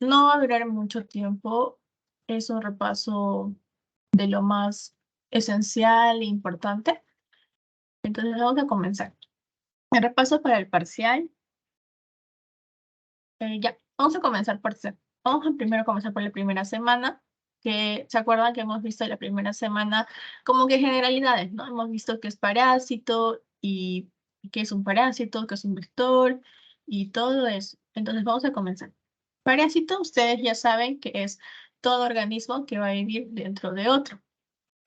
No va a durar mucho tiempo. Es un repaso de lo más esencial e importante. Entonces vamos a comenzar. El repaso para el parcial. Ya, vamos a comenzar vamos a primero comenzar por la primera semana, que se acuerdan que hemos visto la primera semana como que generalidades, ¿no? Hemos visto qué es parásito y qué es un parásito, qué es un vector y todo eso. Entonces vamos a comenzar. Parásito, ustedes ya saben que es todo organismo que va a vivir dentro de otro.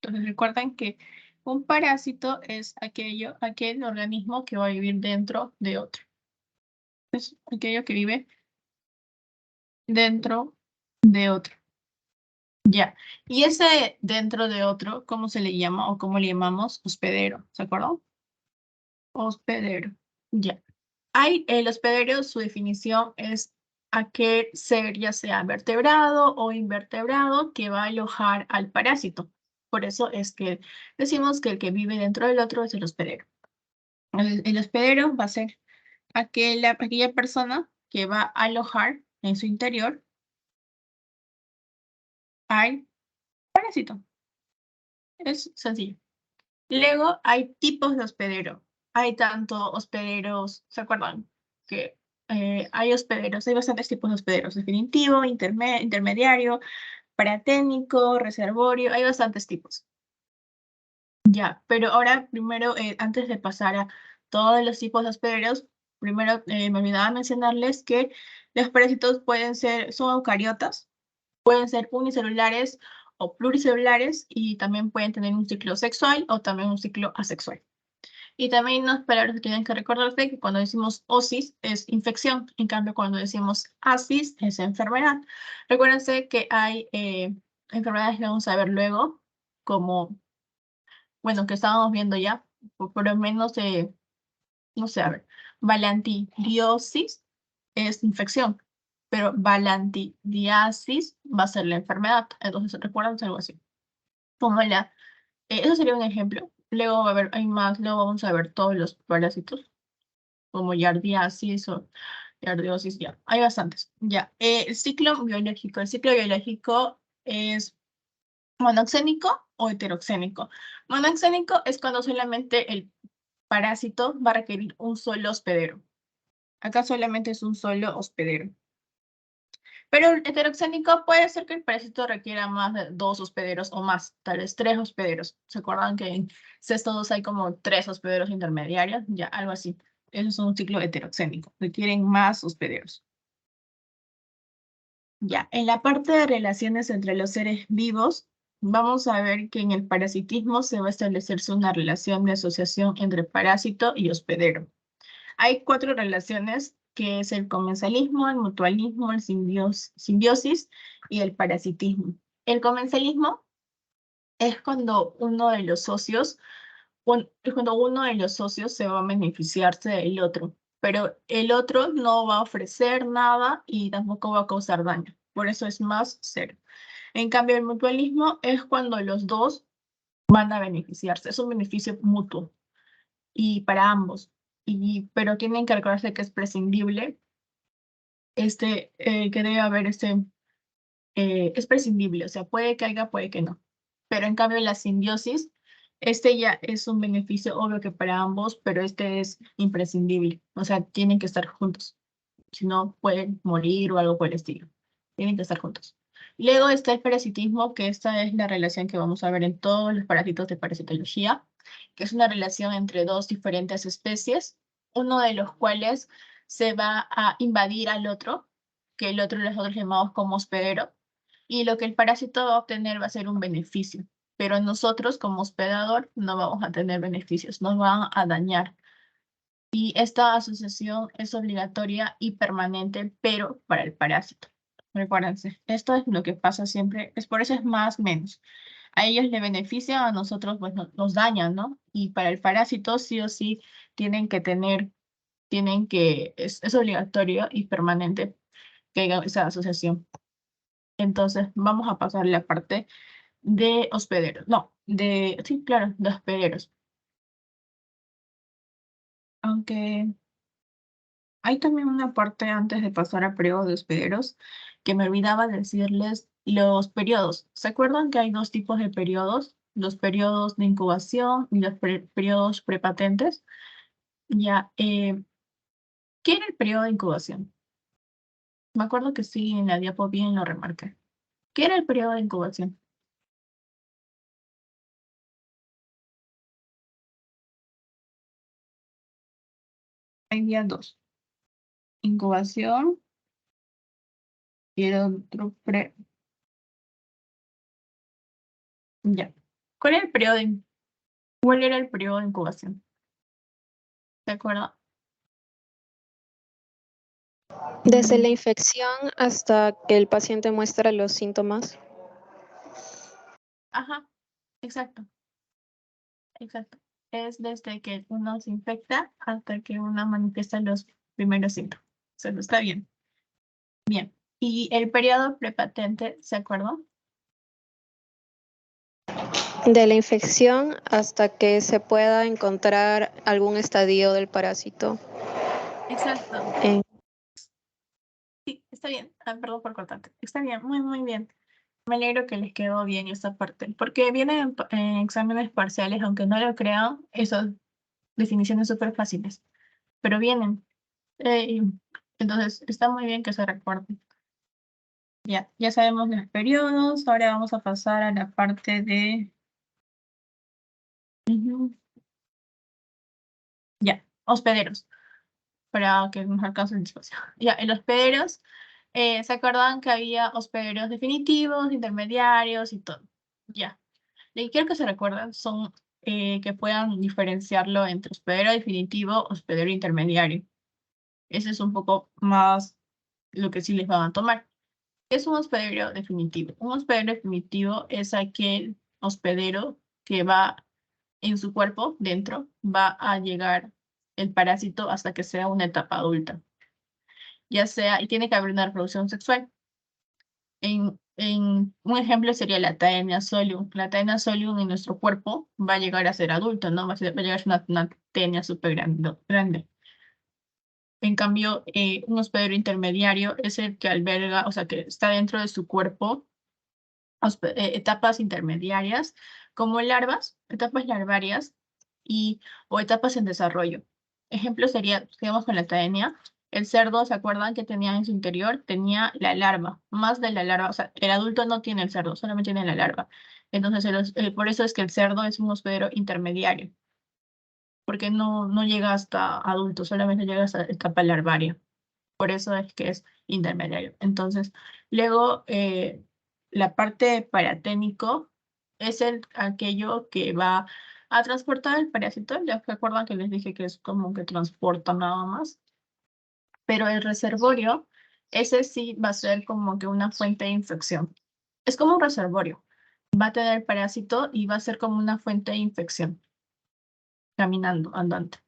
Entonces recuerden que un parásito es aquel organismo que va a vivir dentro de otro. Es aquello que vive dentro de otro. Ya. Y ese dentro de otro, ¿cómo se le llama o cómo le llamamos? Hospedero. ¿Se acuerdan? Hospedero. Ya. El hospedero, su definición es aquel ser, ya sea vertebrado o invertebrado, que va a alojar al parásito. Por eso es que decimos que el que vive dentro del otro es el hospedero. El hospedero va a ser aquella persona que va a alojar en su interior al parásito. Es sencillo. Luego hay tipos de hospedero. Hay tanto hospederos, ¿se acuerdan? Que hay bastantes tipos de hospederos. Definitivo, intermediario, paratécnico, reservorio, hay bastantes tipos. Ya, pero ahora primero, antes de pasar a todos los tipos de hospederos, primero me olvidaba mencionarles que los parásitos son eucariotas, pueden ser unicelulares o pluricelulares y también pueden tener un ciclo sexual o también un ciclo asexual. Y también unas palabras que tienen que recordarse que cuando decimos osis es infección, en cambio cuando decimos asis es enfermedad. Recuérdense que hay enfermedades que vamos a ver luego, como, bueno, que estábamos viendo ya, por lo menos, no sé, a ver, balantidiosis es infección, pero balantidiasis va a ser la enfermedad. Entonces, recuerden algo así. Como eso sería un ejemplo. Luego va a haber, hay más, luego vamos a ver todos los parásitos, como yardiasis o yardiosis, ya. Hay bastantes. Ya. El ciclo biológico. El ciclo biológico es monoxénico o heteroxénico. Monoxénico es cuando solamente el parásito va a requerir un solo hospedero. Acá solamente es un solo hospedero. Pero el heteroxénico puede ser que el parásito requiera más de 2 hospederos o más, tal vez 3 hospederos. ¿Se acuerdan que en C2 hay como 3 hospederos intermediarios? Ya, algo así. Eso es un ciclo heteroxénico. Requieren más hospederos. Ya, en la parte de relaciones entre los seres vivos, vamos a ver que en el parasitismo se va a establecerse una relación de asociación entre parásito y hospedero. Hay 4 relaciones, que es el comensalismo, el mutualismo, el simbiosis y el parasitismo. El comensalismo es cuando es cuando uno de los socios se va a beneficiarse del otro, pero el otro no va a ofrecer nada y tampoco va a causar daño. Por eso es más cero. En cambio, el mutualismo es cuando los dos van a beneficiarse. Es un beneficio mutuo y para ambos. Pero tienen que recordarse que es prescindible, que debe haber es prescindible, o sea, puede que haya, puede que no. Pero en cambio la simbiosis, ya es un beneficio obvio que para ambos, pero este es imprescindible, o sea, tienen que estar juntos, si no pueden morir o algo por el estilo. Tienen que estar juntos. Luego está el parasitismo, que esta es la relación que vamos a ver en todos los parásitos de parasitología, que es una relación entre dos diferentes especies, uno de los cuales se va a invadir al otro, que el otro nosotros llamamos como hospedero, y lo que el parásito va a obtener va a ser un beneficio, pero nosotros como hospedador no vamos a tener beneficios, nos van a dañar. Y esta asociación es obligatoria y permanente, pero para el parásito. Recuérdense, esto es lo que pasa siempre, es por eso es más menos. A ellos le beneficia, a nosotros pues nos dañan, ¿no? Y para el parásito sí o sí tienen que tener, es obligatorio y permanente que haya esa asociación. Entonces vamos a pasar la parte de hospederos. No, sí, claro, de hospederos. Aunque hay también una parte antes de pasar a periodo de hospederos que me olvidaba decirles los periodos. ¿Se acuerdan que hay dos tipos de periodos? Los periodos de incubación y los periodos prepatentes. Ya, ¿qué era el periodo de incubación? Me acuerdo que sí, en la diapo bien lo remarqué. ¿Qué era el periodo de incubación? Hay ya dos. Incubación y el otro Ya. ¿Cuál era el periodo cuál era el periodo de incubación? ¿Se acuerda? Desde la infección hasta que el paciente muestra los síntomas. Ajá, exacto, exacto. Es desde que uno se infecta hasta que uno manifiesta los primeros síntomas. Se lo está bien. Bien. ¿Y el periodo prepatente, se acuerda? De la infección hasta que se pueda encontrar algún estadio del parásito. Exacto. En- Sí, está bien. Ah, perdón por cortarte. Está bien, muy, muy bien. Me alegro que les quedó bien esa parte, porque vienen en exámenes parciales, aunque no lo crean, esas definiciones súper fáciles, pero vienen. Eh, entonces, está muy bien que se recuerden. Ya sabemos los periodos, ahora vamos a pasar a la parte de... Ujú. Ya, hospederos, para que nos alcance el espacio. Ya, en los hospederos, ¿se acuerdan que había hospederos definitivos, intermediarios y todo? Ya. Lo que quiero que se recuerden son que puedan diferenciarlo entre hospedero definitivo, hospedero intermediario. Ese es un poco más lo que sí les van a tomar. ¿Qué es un hospedero definitivo? Un hospedero definitivo es aquel hospedero que va en su cuerpo, dentro, va a llegar el parásito hasta que sea una etapa adulta. Ya sea, y tiene que haber una reproducción sexual. En un ejemplo sería la Taenia solium. La Taenia solium en nuestro cuerpo va a llegar a ser adulto, ¿no? Va a llegar a ser una Taenia súper grande. En cambio, un hospedero intermediario es el que alberga, o sea, que está dentro de su cuerpo, etapas intermediarias, como larvas, etapas larvarias o etapas en desarrollo. Ejemplo sería, digamos, con la taenia. El cerdo, ¿se acuerdan que tenía en su interior? Tenía la larva, más de la larva. O sea, el adulto no tiene el cerdo, solamente tiene la larva. Entonces, por eso es que el cerdo es un hospedero intermediario, porque no llega hasta adulto, solamente llega hasta etapa larvaria. Por eso es que es intermediario. Entonces, luego, la parte paraténico es aquello que va a transportar el parásito. Ya se acuerdan que les dije que es como que transporta nada más. Pero el reservorio, ese sí va a ser como que una fuente de infección. Es como un reservorio. Va a tener parásito y va a ser como una fuente de infección, caminando, andante.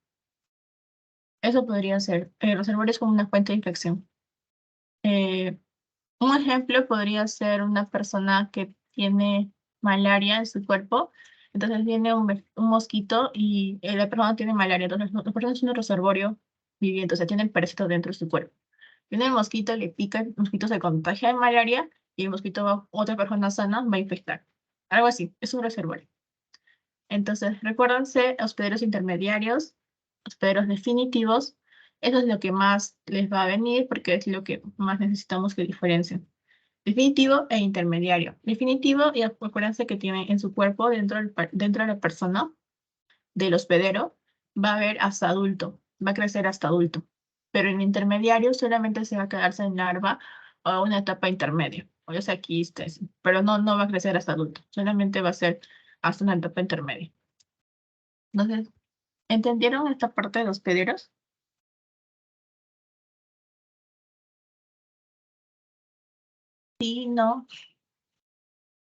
Eso podría ser. El reservorio es como una fuente de infección. Eh, Un ejemplo podría ser una persona que tiene malaria en su cuerpo. Entonces viene un mosquito y la persona tiene malaria. Entonces la persona es un reservorio viviente, o sea, tiene el parásito dentro de su cuerpo. Viene el mosquito, le pica, el mosquito se contagia de malaria y el mosquito va, otra persona sana va a infectar. Algo así, es un reservorio. Entonces, recuérdense, hospederos intermediarios, hospederos definitivos. Eso es lo que más les va a venir porque es lo que más necesitamos que diferencien. Definitivo e intermediario. Definitivo, y acuérdense que tiene en su cuerpo, dentro de la persona, del hospedero, va a haber hasta adulto, va a crecer hasta adulto. Pero en intermediario solamente se va a quedarse en larva o una etapa intermedia. O sea, aquí está, pero no va a crecer hasta adulto, solamente va a ser hasta una etapa intermedia. Entonces, ¿entendieron esta parte de los hospederos? Sí, no.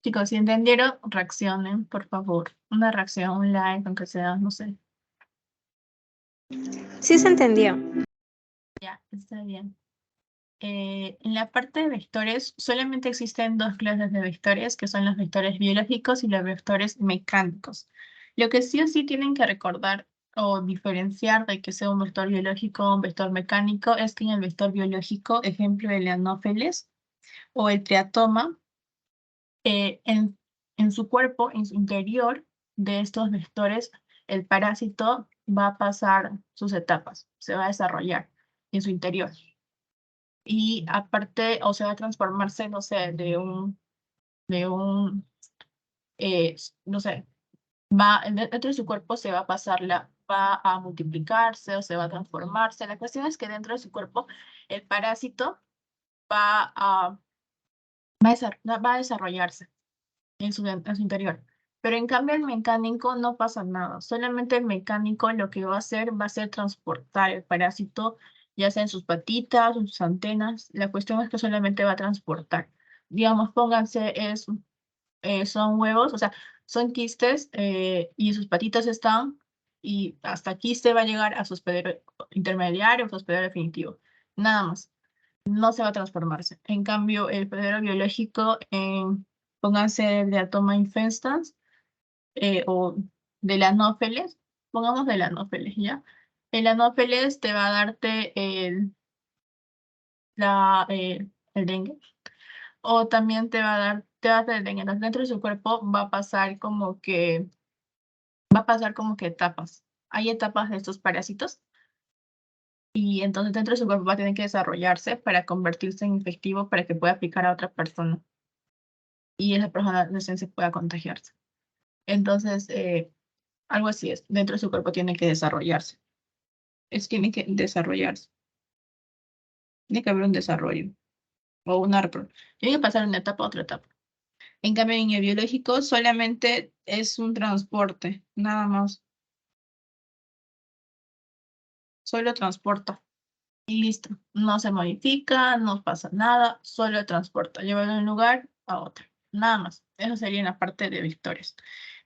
Chicos, si entendieron, reaccionen, por favor. Una reacción, un like, aunque sea, no sé. Sí se entendió. Ya, está bien. En la parte de vectores, solamente existen dos clases de vectores, que son los vectores biológicos y los vectores mecánicos. Lo que sí o sí tienen que recordar o diferenciar de que sea un vector biológico o un vector mecánico es que en el vector biológico, ejemplo el Anopheles o el triatoma, eh, en, en su cuerpo, en su interior de estos vectores, el parásito va a pasar sus etapas, se va a desarrollar en su interior. Y aparte, o sea, va a transformarse, no sé, no sé, dentro de su cuerpo se va a va a multiplicarse o se va a transformarse. La cuestión es que dentro de su cuerpo el parásito va a, va a desarrollarse en su interior. Pero en cambio el mecánico no pasa nada. Solamente el mecánico lo que va a ser transportar el parásito, ya sea en sus patitas, en sus antenas. La cuestión es que solamente va a transportar. Digamos, pónganse, son huevos, o sea, son quistes y sus patitas están, y hasta quiste va a llegar a su hospedero intermediario, su hospedero definitivo. Nada más. No se va a transformarse. En cambio, el hospedero biológico, pónganse de Atoma infestans o del Anopheles, pongamos del Anopheles, ¿ya? El Anopheles te va a darte el dengue. O también te va a dar el dengue. Entonces, dentro de su cuerpo va a pasar como que etapas. Hay etapas de estos parásitos y entonces dentro de su cuerpo va a tener que desarrollarse para convertirse en infectivo para que pueda picar a otra persona y esa persona recién se pueda contagiarse. Entonces, algo así es. Dentro de su cuerpo tiene que desarrollarse. Tiene que desarrollarse. Tiene que haber un desarrollo o tiene que pasar de una etapa a otra etapa. En cambio, en el biológico solamente es un transporte, nada más. Solo transporta y listo. No se modifica, no pasa nada, solo transporta. Lleva de un lugar a otro. Nada más. Eso sería en la parte de vectores.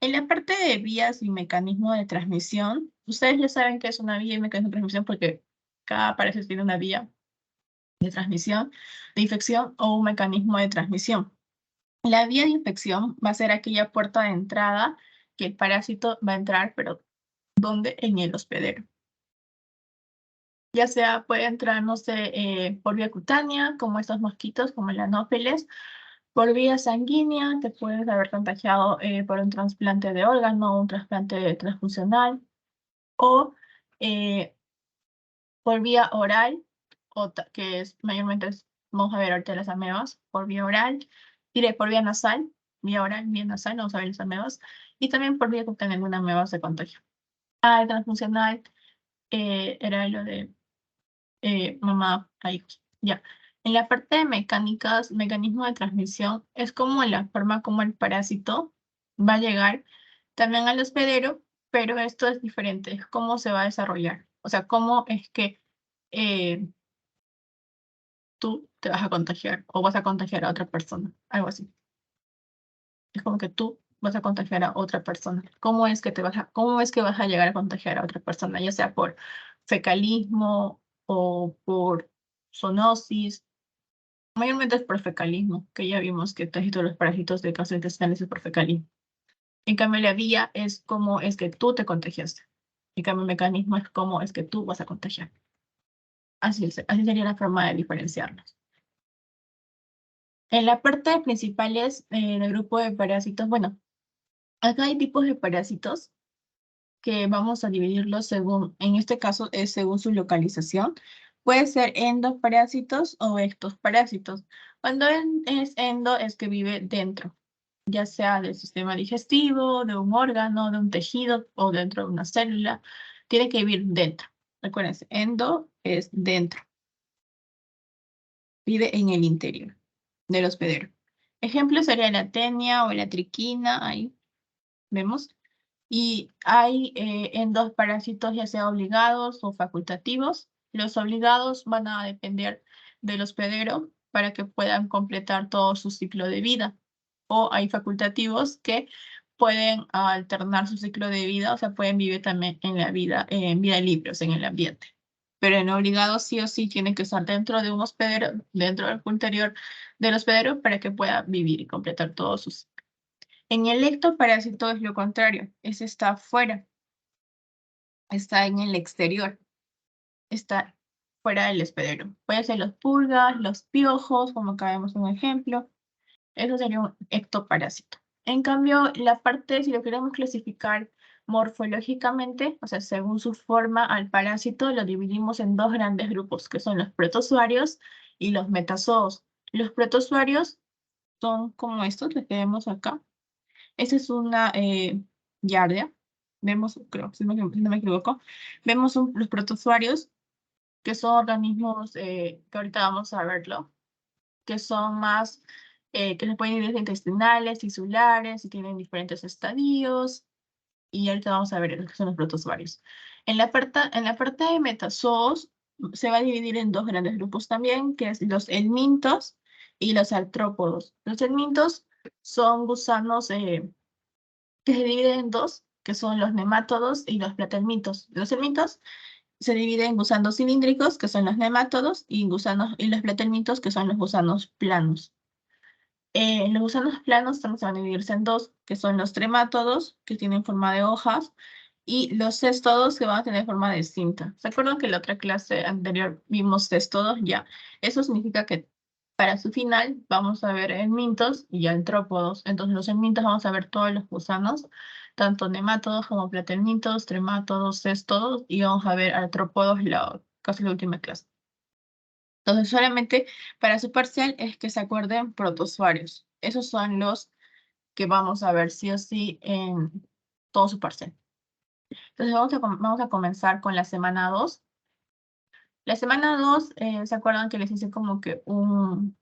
En la parte de vías y mecanismo de transmisión, ustedes ya saben que es una vía y mecanismo de transmisión porque cada parásito tiene una vía de transmisión, de infección o un mecanismo de transmisión. La vía de infección va a ser aquella puerta de entrada que el parásito va a entrar, pero ¿dónde? En el hospedero. Ya sea puede entrar, no sé, por vía cutánea, como estos mosquitos, como el anófeles, por vía sanguínea, te puedes haber contagiado por un trasplante de órgano, un trasplante transfusional, o eh, por vía oral, que es mayormente, vamos a ver ahorita las amebas, por vía oral, diré por vía nasal, vía oral, vía nasal, vamos a ver las amebas, y también por vía cutánea, alguna ameba se contagia. Ah, el transfusional era lo de mamá a hijos. Ya. En la parte de mecánicas, mecanismo de transmisión, es como la forma como el parásito va a llegar también al hospedero, pero esto es diferente, es cómo se va a desarrollar. O sea, cómo es que eh, tú te vas a contagiar o vas a contagiar a otra persona, algo así. Es como que tú vas a contagiar a otra persona. ¿Cómo es que vas a llegar a contagiar a otra persona? Ya sea por fecalismo o por zoonosis. Mayormente es por fecalismo, que ya vimos que casi todos los parásitos de casos intestinales es por fecalismo. En cambio, la vía es cómo es que tú te contagiaste. En cambio, el mecanismo es cómo es que tú vas a contagiar. Así sería la forma de diferenciarlos. En la parte de principales del grupo de parásitos, bueno, acá hay tipos de parásitos que vamos a dividirlos según, en este caso es según su localización. Puede ser endoparásitos o ectoparásitos. Cuando es endo es que vive dentro, ya sea del sistema digestivo, de un órgano, de un tejido o dentro de una célula. Tiene que vivir dentro. Recuérdense, endo es dentro. Vive en el interior del hospedero. Ejemplo sería la tenia o la triquina, ahí vemos. Y hay en dos parásitos, ya sea obligados o facultativos. Los obligados van a depender del hospedero para que puedan completar todo su ciclo de vida. O hay facultativos que pueden alternar su ciclo de vida, o sea, pueden vivir también en vida libre, o sea, en el ambiente. Pero en obligados sí o sí tienen que estar dentro de un hospedero, dentro del interior del hospedero para que pueda vivir y completar todos sus. En el ectoparásito es lo contrario, ese está afuera. está en el exterior, está fuera del hospedero. Puede ser los pulgas, los piojos, como acá vemos un ejemplo. Eso sería un ectoparásito. En cambio, la parte, si lo queremos clasificar morfológicamente, o sea, según su forma al parásito, lo dividimos en dos grandes grupos, que son los protozoarios y los metazoos. Los protozoarios son como estos, los que vemos acá. Esta es una giardia. Vemos, creo, si no me equivoco, vemos los protozoarios, que son organismos que ahorita vamos a verlo, que son más, que se pueden dividir en intestinales, tisulares, y tienen diferentes estadios, y ahorita vamos a ver lo que son los protozoarios. En la parte de metazoos se va a dividir en dos grandes grupos también, que es los helmintos y los artrópodos. Los helmintos son gusanos que se dividen en dos, que son los nemátodos y los platelmintos. Los helmintos se dividen en gusanos cilíndricos, que son los nemátodos, y, y los platelmintos, que son los gusanos planos. Los gusanos planos también se van a dividirse en dos, que son los tremátodos, que tienen forma de hojas, y los céstodos, que van a tener forma de cinta. ¿Se acuerdan que en la otra clase anterior vimos céstodos? Ya, eso significa que para su final vamos a ver helmintos y artrópodos. Entonces, los helmintos vamos a ver todos los gusanos, tanto nemátodos como platelmintos, tremátodos, céstodos, y vamos a ver artrópodos casi la última clase. Entonces, solamente para su parcial es que se acuerden protozoarios. Esos son los que vamos a ver sí o sí en todo su parcial. Entonces, vamos a comenzar con la semana 2. La semana 2, ¿se acuerdan que les hice como que una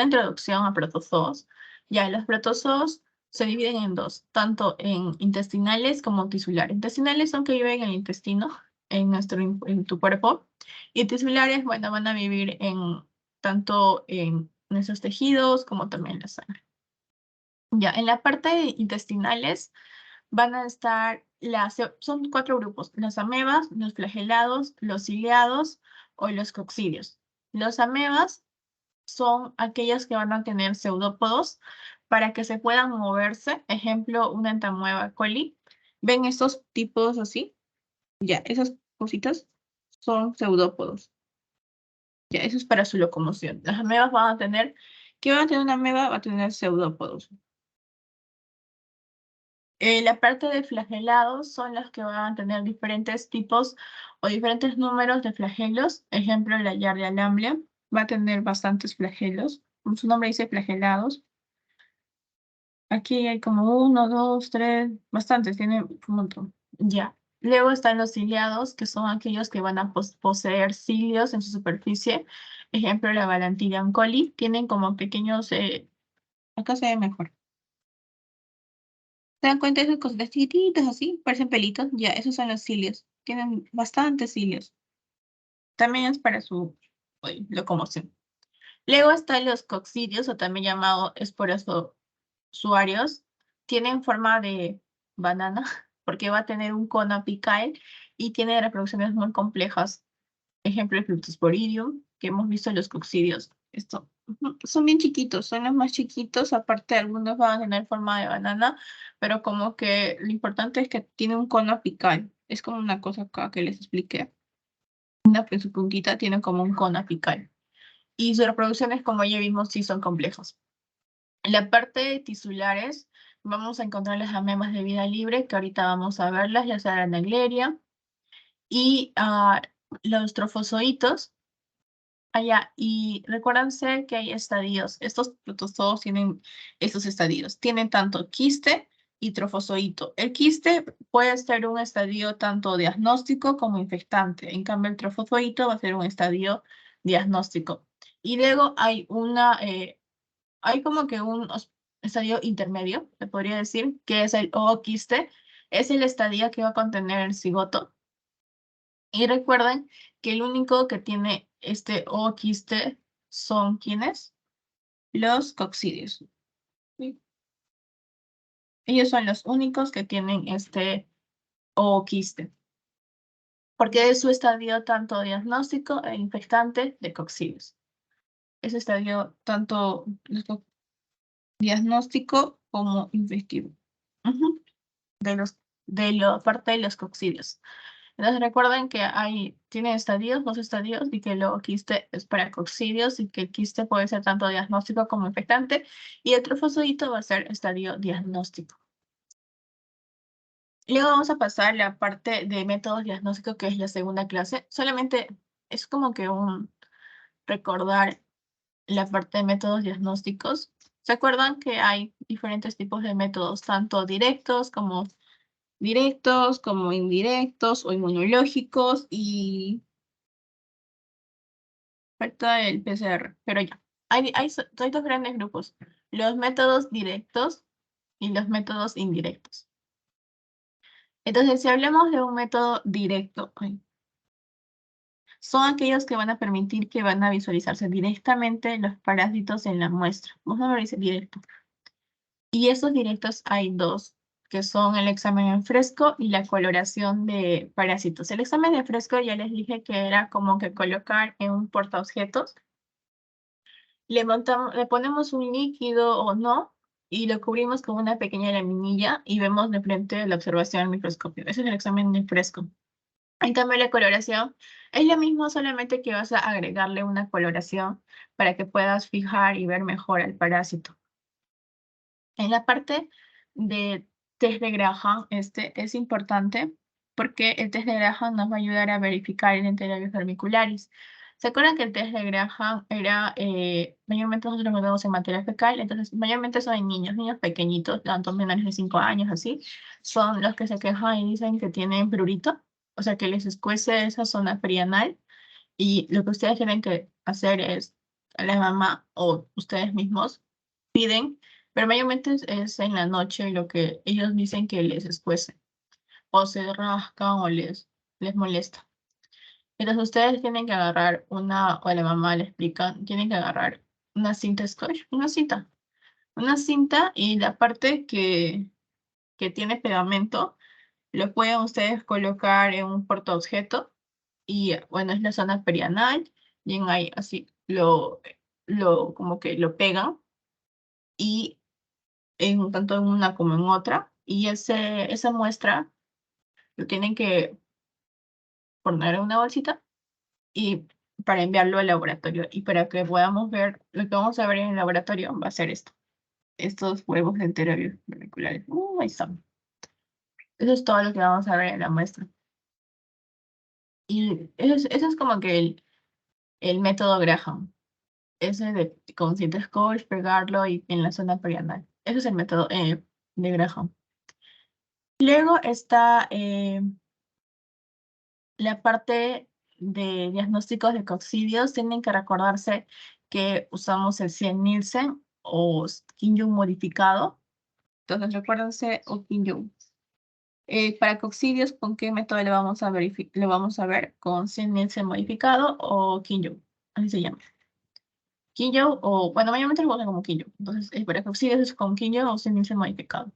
introducción a protozoos? Ya, los protozoos se dividen en dos, tanto en intestinales como tisulares. Intestinales son que viven en el intestino, en tu cuerpo, y tisulares, bueno, van a vivir tanto en nuestros tejidos como también en la sangre. Ya, en la parte de intestinales van a estar, son 4 grupos: las amebas, los flagelados, los ciliados o los coccidios. Los amebas son aquellas que van a tener pseudópodos para que se puedan moverse. Ejemplo, una entamueba coli. ¿Ven estos tipos así? Ya, esas cositas son pseudópodos. Ya, eso es para su locomoción. Las amebas van a tener, ¿qué va a tener una ameba? Va a tener pseudópodos. La parte de flagelados son las que van a tener diferentes tipos o diferentes números de flagelos. Ejemplo, la Giardia lamblia va a tener bastantes flagelos. Como su nombre dice, flagelados. Aquí hay como 1, 2, 3, bastantes, tiene un montón. Ya. Luego están los ciliados, que son aquellos que van a poseer cilios en su superficie. Ejemplo, la Balantidium coli. Tienen como pequeños, acá se ve mejor. ¿Se dan cuenta de esas cositas chiquititas así? Parecen pelitos. Ya, esos son los cilios. Tienen bastantes cilios. También es para su locomoción. Luego están los coccidios, o también llamados esporozoarios. Tienen forma de banana, porque va a tener un cono apical y tiene reproducciones muy complejas. Ejemplo, el Plutosporidium, que hemos visto en los coccidios. Son bien chiquitos, son los más chiquitos. Aparte, algunos van a tener forma de banana, pero como que lo importante es que tiene un cono apical. Es como una cosa acá que les expliqué. Su puntita tiene como un cono apical. Y sus reproducciones, como ya vimos, sí son complejas. En la parte de tisulares, vamos a encontrar las amebas de vida libre, que ahorita vamos a verlas, ya sea la Naegleria, y los trofozoitos. Allá, y recuérdense que hay estadios. Estos protozoos tienen estos estadios. Tienen tanto quiste y trofozoito. El quiste puede ser un estadio tanto diagnóstico como infectante. En cambio, el trofozoito va a ser un estadio diagnóstico. Y luego hay como que un estadio intermedio, se podría decir, que es el ooquiste. Es el estadio que va a contener el cigoto. Y recuerden que el único que tiene este ooquiste son ¿quiénes? Los coccidios. ¿Sí? Ellos son los únicos que tienen este ooquiste, porque es su estadio tanto diagnóstico e infectante de coccidios. Es estadio tanto diagnóstico como infectivo. De los de la parte de los coccidios. Entonces recuerden que tiene estadios, 2 estadios, y que luego quiste es para coccidios y que el quiste puede ser tanto diagnóstico como infectante, y el trofosodito va a ser estadio diagnóstico. Luego vamos a pasar a la parte de métodos diagnósticos, que es la segunda clase. Solamente es como que recordar la parte de métodos diagnósticos. ¿Se acuerdan que hay diferentes tipos de métodos, tanto directos como indirectos o inmunológicos, y falta el PCR, pero ya. Hay 2 grandes grupos, los métodos directos y los métodos indirectos. Entonces, si hablamos de un método directo, son aquellos que van a permitir que van a visualizarse directamente los parásitos en la muestra. Vamos a ver ese directo. Y esos directos hay 2, que son el examen en fresco y la coloración de parásitos. El examen de fresco ya les dije que era como que colocar en un portaobjetos. Le ponemos un líquido o no, y lo cubrimos con una pequeña laminilla y vemos de frente la observación al microscopio. Ese es el examen de fresco. En cambio, la coloración es lo mismo, solamente que vas a agregarle una coloración para que puedas fijar y ver mejor al parásito. En la parte de test de Graham, este es importante porque el test de Graham nos va a ayudar a verificar el enterovirus vermicularis. ¿Se acuerdan que el test de Graham era, mayormente nosotros lo vemos en materia fecal? Entonces, mayormente son en niños pequeñitos, tanto menores de 5 años, así, son los que se quejan y dicen que tienen prurito, o sea, que les escuece esa zona perianal, y lo que ustedes tienen que hacer es, a la mamá o ustedes mismos piden, pero mayormente es en la noche lo que ellos dicen que les escuece, o se rascan o les molesta. Entonces ustedes tienen que agarrar o a la mamá le explican, tienen que agarrar una cinta scotch, una cinta, y la parte que tiene pegamento, lo pueden ustedes colocar en un portaobjeto, y bueno, es la zona perianal, y en ahí así como que lo pegan, y tanto en una como en otra, y esa muestra lo tienen que poner en una bolsita y para enviarlo al laboratorio. Y para que podamos ver, lo que vamos a ver en el laboratorio va a ser estos huevos de enterovirus moleculares. Ahí están. Eso es todo lo que vamos a ver en la muestra. Y eso es como que el método Graham. Ese de con cinta scotch, pegarlo y en la zona perianal. Ese es el método de Graham. Luego está la parte de diagnósticos de coccidios. Tienen que recordarse que usamos el Cien-Nielsen o Kim-Jung modificado. Entonces, recuérdense o Kim-Jung. Para coccidios, ¿con qué método lo vamos a ver? ¿Con Cien-Nielsen modificado o Kim-Jung? Así se llama. Kim-Jung, o bueno, mayormente lo usan como Kim-Jung. Entonces, para coccidios es con Kim-Jung o Cien-Nielsen modificado.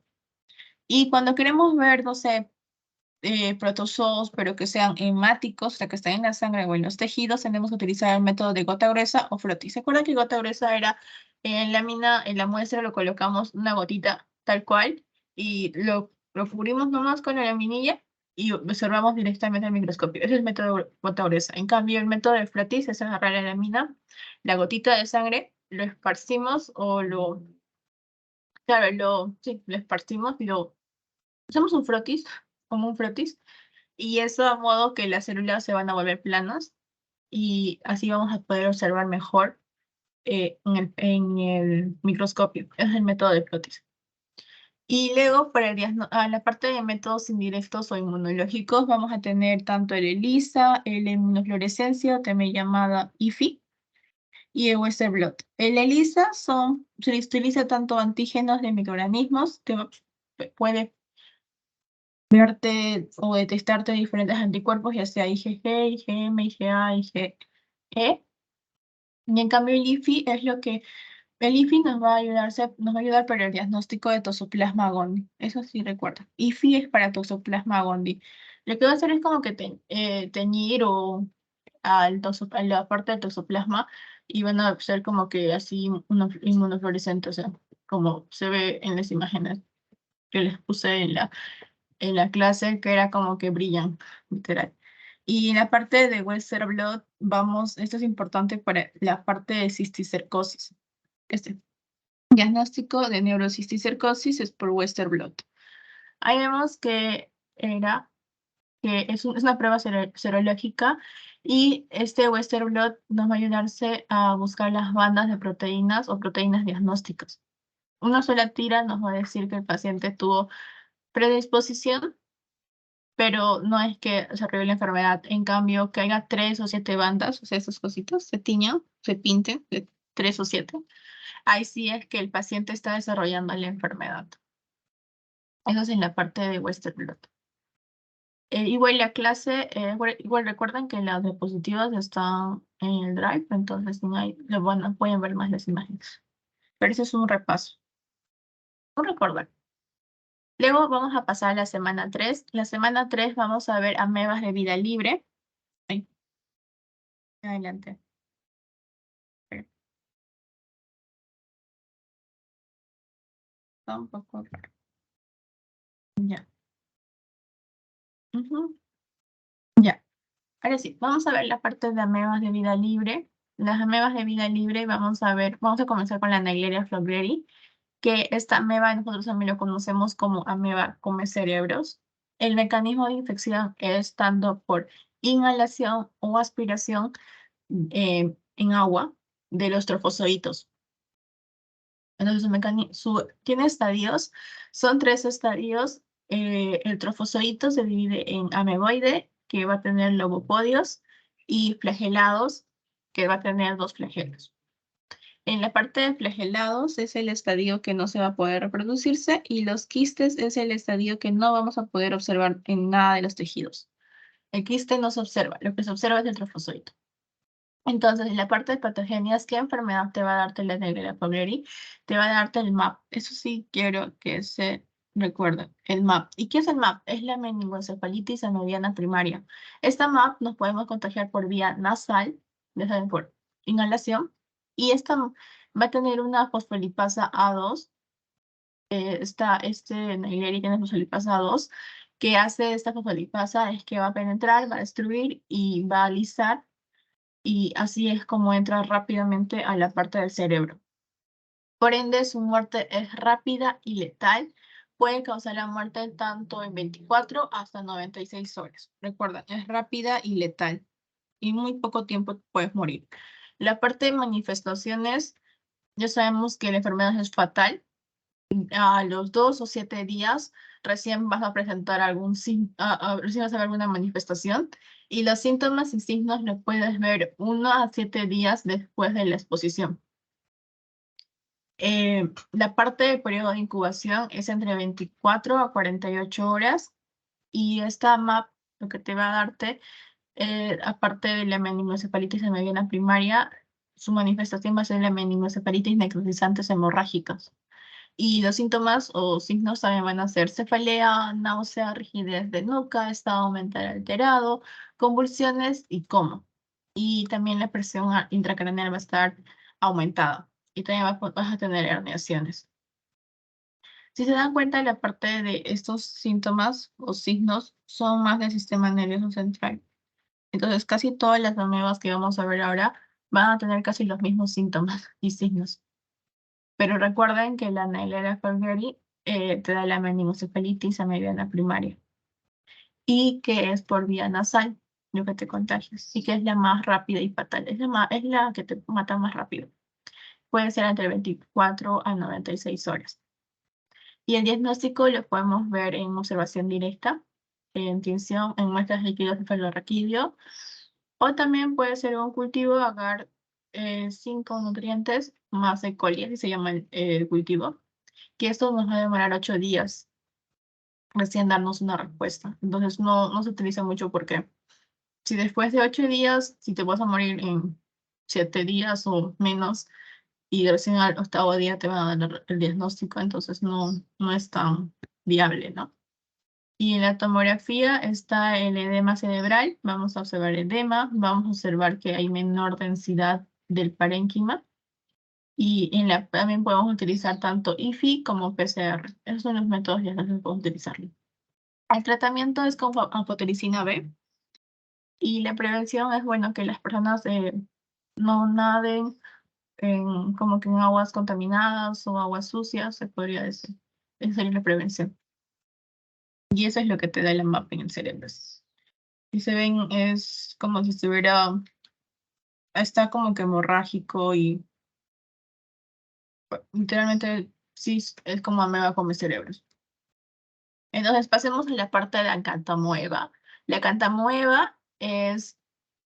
Y cuando queremos ver, no sé, protozoos, pero que sean hemáticos, o sea, que estén en la sangre o en los tejidos, tenemos que utilizar el método de gota gruesa o frotis. ¿Se acuerdan que gota gruesa era en lámina, en la muestra lo colocamos una gotita tal cual, y lo cubrimos nomás con la laminilla y observamos directamente al microscopio? Ese es el método de gota gruesa. En cambio, el método de frotis es agarrar la lámina, la gotita de sangre, lo esparcimos claro, sí, lo esparcimos y hacemos un frotis, como un frotis, y eso a modo que las células se van a volver planas, y así vamos a poder observar mejor en el microscopio. Es el método de Flotis. Y luego, para la parte de métodos indirectos o inmunológicos, vamos a tener tanto el ELISA, el inmunofluorescencia, también llamada IFI, y el Western blot. El ELISA se utiliza tanto antígenos de microorganismos, que puede verte o detectarte diferentes anticuerpos, ya sea IgG, IgM, IgA, IgE. Y en cambio el IFI nos va a ayudar para el diagnóstico de Toxoplasma gondii. Eso sí recuerda. IFI es para Toxoplasma gondii. Lo que va a hacer es como que teñir a la parte del toxoplasma, y van a ser como que así inmunofluorescente, o sea, como se ve en las imágenes que les puse en la clase que era como que brillan, literal. Y en la parte de Western Blot, vamos, esto es importante para la parte de cisticercosis. Este diagnóstico de neurocisticercosis es por Western Blot. Ahí vemos que es una prueba serológica y este Western Blot nos va a ayudarse a buscar las bandas de proteínas o proteínas diagnósticas. Una sola tira nos va a decir que el paciente tuvo predisposición, pero no es que se revele la enfermedad. En cambio, que haya 3 o 7 bandas, o sea, esos cositos se tiñan, se pinten, de 3 o 7, ahí sí es que el paciente está desarrollando la enfermedad. Eso es en la parte de Western Blot. Igual la clase, igual recuerden que las diapositivas están en el Drive, entonces pueden ver más las imágenes. Pero eso es un repaso. Un recordar. Luego vamos a pasar a la semana 3. La semana 3 vamos a ver amebas de vida libre. Ay, adelante. Está un poco raro. Ya. Ujú. Ya. Ahora sí, vamos a ver la parte de amebas de vida libre. Las amebas de vida libre vamos a comenzar con la Naegleria floreri, que esta ameba nosotros también lo conocemos como ameba come cerebros. El mecanismo de infección es tanto por inhalación o aspiración en agua de los trofozoitos. Entonces, tiene estadios, son 3 estadios. El trofozoito se divide en ameboide, que va a tener lobopodios, y flagelados, que va a tener 2 flagelos. En la parte de flagelados es el estadio que no se va a poder reproducirse y los quistes es el estadio que no vamos a poder observar en nada de los tejidos. El quiste no se observa, lo que se observa es el trofozoito. Entonces, en la parte de patogenias, ¿qué enfermedad te va a darte la Naegleria fowleri? Te va a darte el MAP. Eso sí quiero que se recuerden, el MAP. ¿Y qué es el MAP? Es la meningoencefalitis anuviana primaria. Esta MAP nos podemos contagiar por vía nasal, ya saben, por inhalación, y esta va a tener una fosfolipasa A2. Naegleria tiene fosfolipasa A2. Que hace esta fosfolipasa es que va a penetrar, va a destruir y va a alisar, y así es como entra rápidamente a la parte del cerebro. Por ende, su muerte es rápida y letal. Puede causar la muerte tanto en 24 hasta 96 horas. Recuerda, es rápida y letal. Y muy poco tiempo puedes morir. La parte de manifestaciones, ya sabemos que la enfermedad es fatal. A los 2 o 7 días recién vas a presentar recién vas a ver alguna manifestación, y los síntomas y signos los puedes ver 1 a 7 días después de la exposición. La parte del periodo de incubación es entre 24 a 48 horas, y esta MAP lo que te va a darte, aparte de la meningoencefalitis anuviana primaria, su manifestación va a ser la meningoencefalitis necrotizantes hemorrágicas. Y los síntomas o signos también van a ser cefalea, náusea, rigidez de nuca, estado mental alterado, convulsiones y coma. Y también la presión intracraneal va a estar aumentada. Y también vas a tener herniaciones. Si se dan cuenta, la parte de estos síntomas o signos son más del sistema nervioso central. Entonces, casi todas las amebas que vamos a ver ahora van a tener casi los mismos síntomas y signos. Pero recuerden que la Naegleria fowleri te da la meningoencefalitis anuviana primaria, y que es por vía nasal lo que te contagias, y que es la más rápida y fatal. Es la que te mata más rápido. Puede ser entre 24 a 96 horas. Y el diagnóstico lo podemos ver en observación directa, en tinción, en muestras líquidas de cefalorraquídeo, o también puede ser un cultivo agar 5 nutrientes más E. coli, así se llama el cultivo, que esto nos va a demorar 8 días recién darnos una respuesta. Entonces no se utiliza mucho, porque si después de 8 días, si te vas a morir en 7 días o menos, y recién al 8º día te van a dar el diagnóstico, entonces no es tan viable, ¿no? Y en la tomografía está el edema cerebral. Vamos a observar edema, vamos a observar que hay menor densidad del parénquima. Y también podemos utilizar tanto IFI como PCR. Esos son los métodos ya que podemos utilizarlo. El tratamiento es con anfotericina B y la prevención es, bueno, que las personas no naden como que en aguas contaminadas o aguas sucias, se podría decir. Esa sería la prevención. Y eso es lo que te da la mapa en el cerebro. Si se ven, es como si estuviera, está como que hemorrágico y literalmente sí es como ameba come cerebros. Entonces pasemos a la parte de la cantamueva. La cantamueva es,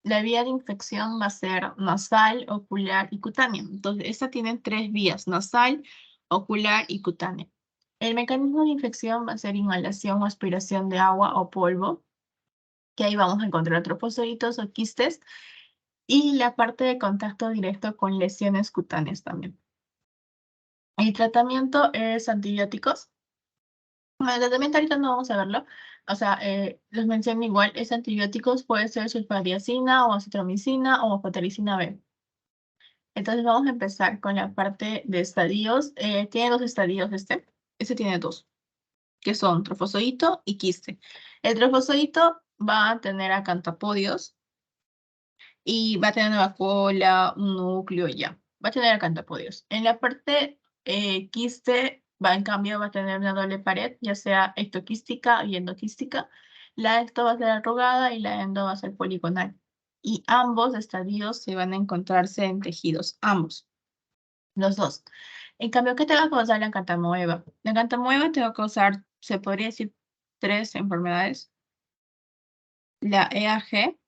la vía de infección va a ser nasal, ocular y cutánea. Entonces, esta tiene 3 vías, nasal, ocular y cutánea. El mecanismo de infección va a ser inhalación o aspiración de agua o polvo, que ahí vamos a encontrar trofozoitos o quistes, y la parte de contacto directo con lesiones cutáneas también. El tratamiento es antibióticos. Bueno, el tratamiento ahorita no vamos a verlo. O sea, los menciono igual, es antibióticos, puede ser sulfadiazina o acitromicina o afataricina B. Entonces vamos a empezar con la parte de estadios. Tiene 2 estadios este. Este tiene 2, que son trofozoito y quiste. El trofozoito va a tener acantapodios y va a tener una cola, un núcleo y ya. Va a tener acantapodios. En la parte quiste, en cambio, va a tener una doble pared, ya sea ectoquística y endoquística. La ecto va a ser arrugada y la endo va a ser poligonal. Y ambos estadios se van a encontrarse en tejidos, ambos, los dos. En cambio, ¿qué te va a causar la cantamoeba? La cantamoeba te va a causar, se podría decir, 3 enfermedades. La EAG,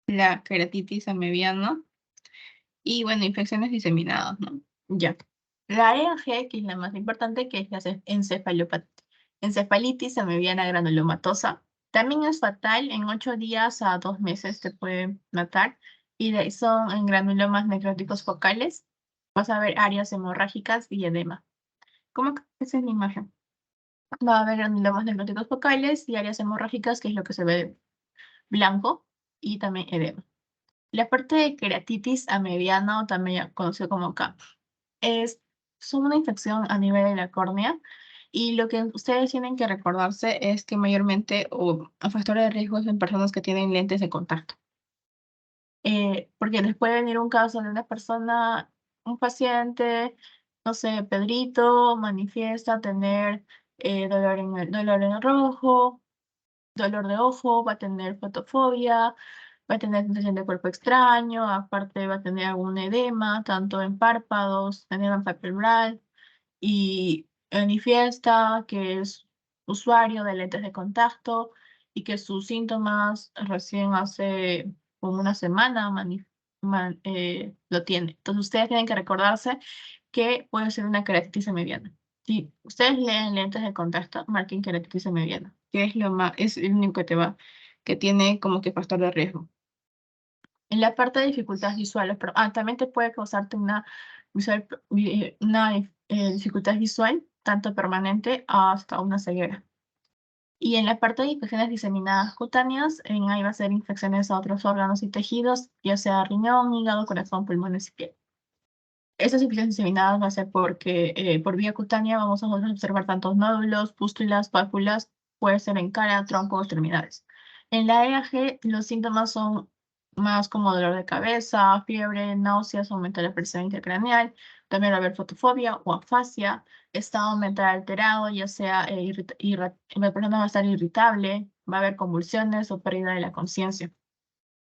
la queratitis amebiana y, bueno, infecciones diseminadas, ¿no? Ya. La EAG, que es la más importante, que es la encefalitis amebiana granulomatosa, también es fatal, en 8 días a 2 meses te puede matar, y son en granulomas necróticos focales. Vas a ver áreas hemorrágicas y edema. ¿Cómo que esa es la imagen? Va a haber granulomas necróticos focales y áreas hemorrágicas, que es lo que se ve blanco, y también edema. La parte de queratitis amebiana, o también conocido como CAP, son una infección a nivel de la córnea, y lo que ustedes tienen que recordarse es que mayormente o factores de riesgo es en personas que tienen lentes de contacto. Porque les puede venir un caso de una persona, un paciente, no sé, Pedrito, manifiesta tener dolor en el rojo, dolor de ojo, va a tener fotofobia, va a tener sensación de cuerpo extraño, aparte va a tener algún edema, tanto en párpados, edema palpebral, y manifiesta que es usuario de lentes de contacto y que sus síntomas recién hace como una semana lo tiene. Entonces ustedes tienen que recordarse que puede ser una queratitis mediana. Si ustedes leen lentes de contacto, marquen queratitis mediana, que es lo más, es el único que tiene como que factor de riesgo. En la parte de dificultades visuales, pero también te puede causarte una dificultad visual, tanto permanente hasta una ceguera. Y en la parte de infecciones diseminadas cutáneas, ahí va a ser infecciones a otros órganos y tejidos, ya sea riñón, hígado, corazón, pulmones y piel. Estas infecciones diseminadas va a ser porque por vía cutánea vamos a observar tantos nódulos, pústulas, pápulas, puede ser en cara, tronco o extremidades. En la EAG los síntomas son más como dolor de cabeza, fiebre, náuseas, aumento de la presión intracraneal, también va a haber fotofobia o afasia, estado mental alterado, ya sea la persona va a estar irritable, va a haber convulsiones o pérdida de la conciencia.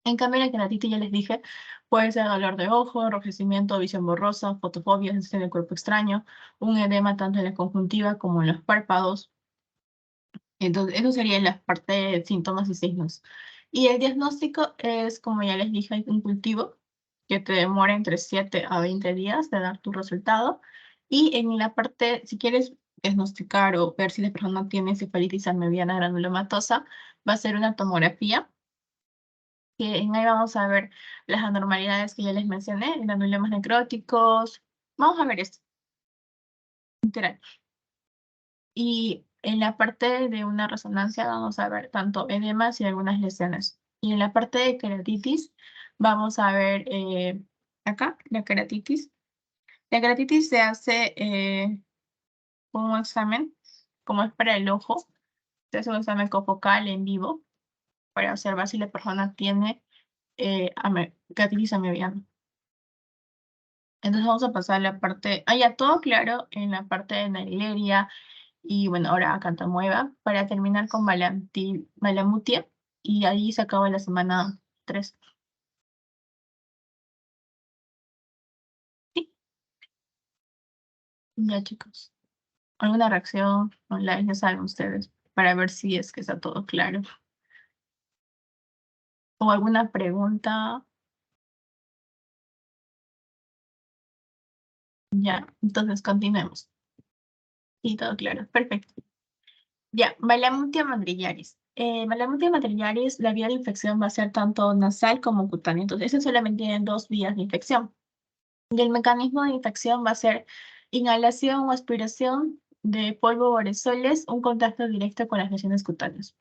En cambio, la queratitis, ya les dije, puede ser dolor de ojo, enrojecimiento, visión borrosa, fotofobia, sensación de cuerpo extraño, un edema tanto en la conjuntiva como en los párpados. Entonces, eso sería la parte de síntomas y signos. Y el diagnóstico es, como ya les dije, hay un cultivo que te demora entre 7 a 20 días de dar tu resultado. Y en la parte, si quieres diagnosticar o ver si la persona tiene encefalitis amebiana granulomatosa, va a ser una tomografía, que en ahí vamos a ver las anormalidades que ya les mencioné, granulomas necróticos. Vamos a ver esto, literal. Y en la parte de una resonancia vamos a ver tanto edemas y algunas lesiones. Y en la parte de queratitis vamos a ver acá la queratitis. La queratitis se hace con un examen, como es para el ojo. Se hace un examen cofocal en vivo para observar si la persona tiene gastritis amebiana. Entonces vamos a pasar a la parte, ya todo claro en la parte de Naegleria y bueno, ahora Acantamueva para terminar con Malamutia y ahí se acaba la semana 3. Sí, ya chicos. ¿Alguna reacción online? Ya saben ustedes, para ver si es que está todo claro. ¿O alguna pregunta? Ya, entonces continuemos. Sí, todo claro. Perfecto. Ya, Malamutia mandrillaris. Malamutia mandrillaris, la vía de infección va a ser tanto nasal como cutánea. Entonces, eso solamente tienen 2 vías de infección. Y el mecanismo de infección va a ser inhalación o aspiración de polvo o aerosoles, un contacto directo con las lesiones cutáneas.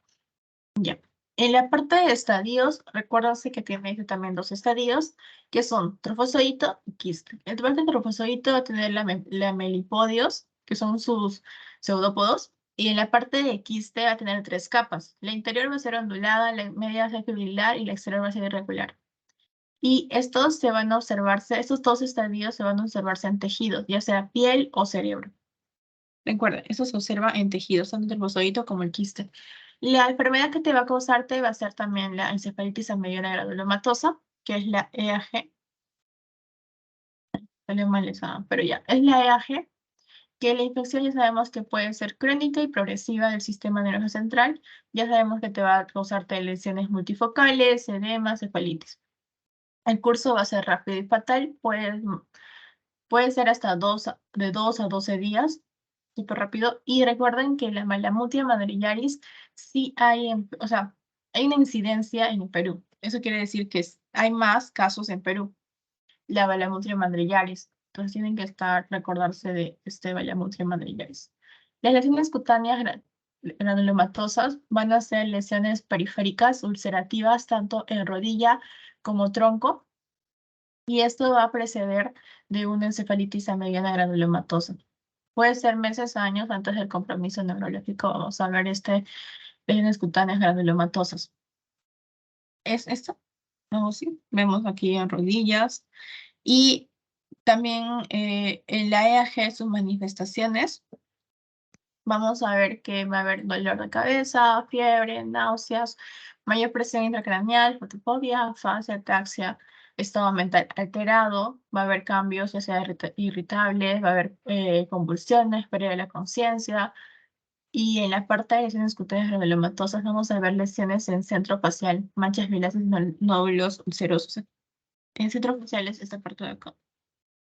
Ya. En la parte de estadios, recuérdense que tiene también 2 estadios, que son trofozoito y quiste. El parte de trofozoito va a tener la melipodios, que son sus pseudópodos, y en la parte de quiste va a tener 3 capas. La interior va a ser ondulada, la media va a ser fibrilar y la exterior va a ser irregular. Y estos se van a observarse, estos 2 estadios se van a observarse en tejidos, ya sea piel o cerebro. Recuerda, eso se observa en tejidos, tanto el trofozoito como el quiste. La enfermedad que te va a causarte va a ser también la encefalitis amebiana granulomatosa, que es la EAG. Salió mal esa, pero ya, es la EAG, que la infección ya sabemos que puede ser crónica y progresiva del sistema nervioso central. Ya sabemos que te va a causarte lesiones multifocales, edemas, cefalitis. El curso va a ser rápido y fatal, puede ser hasta de 2 a 12 días, súper rápido. Y recuerden que la Malamutia madrillaris sí hay, o sea, hay una incidencia en Perú. Eso quiere decir que hay más casos en Perú, la Malamutia madrillaris. Entonces tienen que recordarse de este Malamutia madrillaris. Las lesiones cutáneas granulomatosas van a ser lesiones periféricas ulcerativas tanto en rodilla como tronco. Y esto va a preceder de una encefalitis amebiana granulomatosa. Puede ser meses, años antes del compromiso neurológico. Vamos a ver lesiones cutáneas granulomatosas. ¿Es esto? No, sí. Vemos aquí en rodillas. Y también en la EAG, sus manifestaciones. Vamos a ver que va a haber dolor de cabeza, fiebre, náuseas, mayor presión intracraneal, fotofobia, afasia, ataxia, estado mental alterado, va a haber cambios, ya sea irritables, va a haber convulsiones, pérdida de la conciencia. Y en la parte de lesiones cutáneas granulomatosas vamos a ver lesiones en centro facial, manchas vilaces, nódulos ulcerosos. En centro facial es esta parte de acá,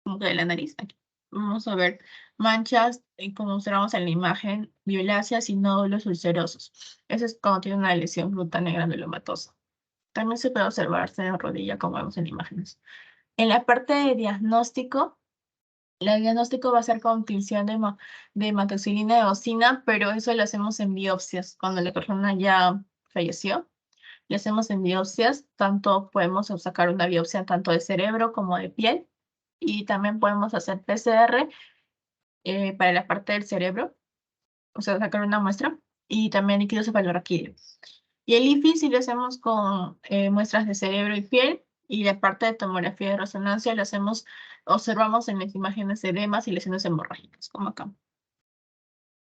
como que de la nariz, aquí. Vamos a ver manchas, como observamos en la imagen, violáceas y nódulos ulcerosos. Eso es cuando tiene una lesión cutánea granulomatosa. También se puede observarse en la rodilla, como vemos en imágenes. En la parte de diagnóstico, el diagnóstico va a ser con tinción de hematoxilina de eosina, pero eso lo hacemos en biopsias. Cuando la persona ya falleció, le hacemos en biopsias, tanto podemos sacar una biopsia tanto de cerebro como de piel, y también podemos hacer PCR para la parte del cerebro, o sea, sacar una muestra, y también líquido cefalorraquídeo. Y el IFI sí lo hacemos con muestras de cerebro y piel, y la parte de tomografía de resonancia lo hacemos, observamos en las imágenes edemas y lesiones hemorrágicas, como acá.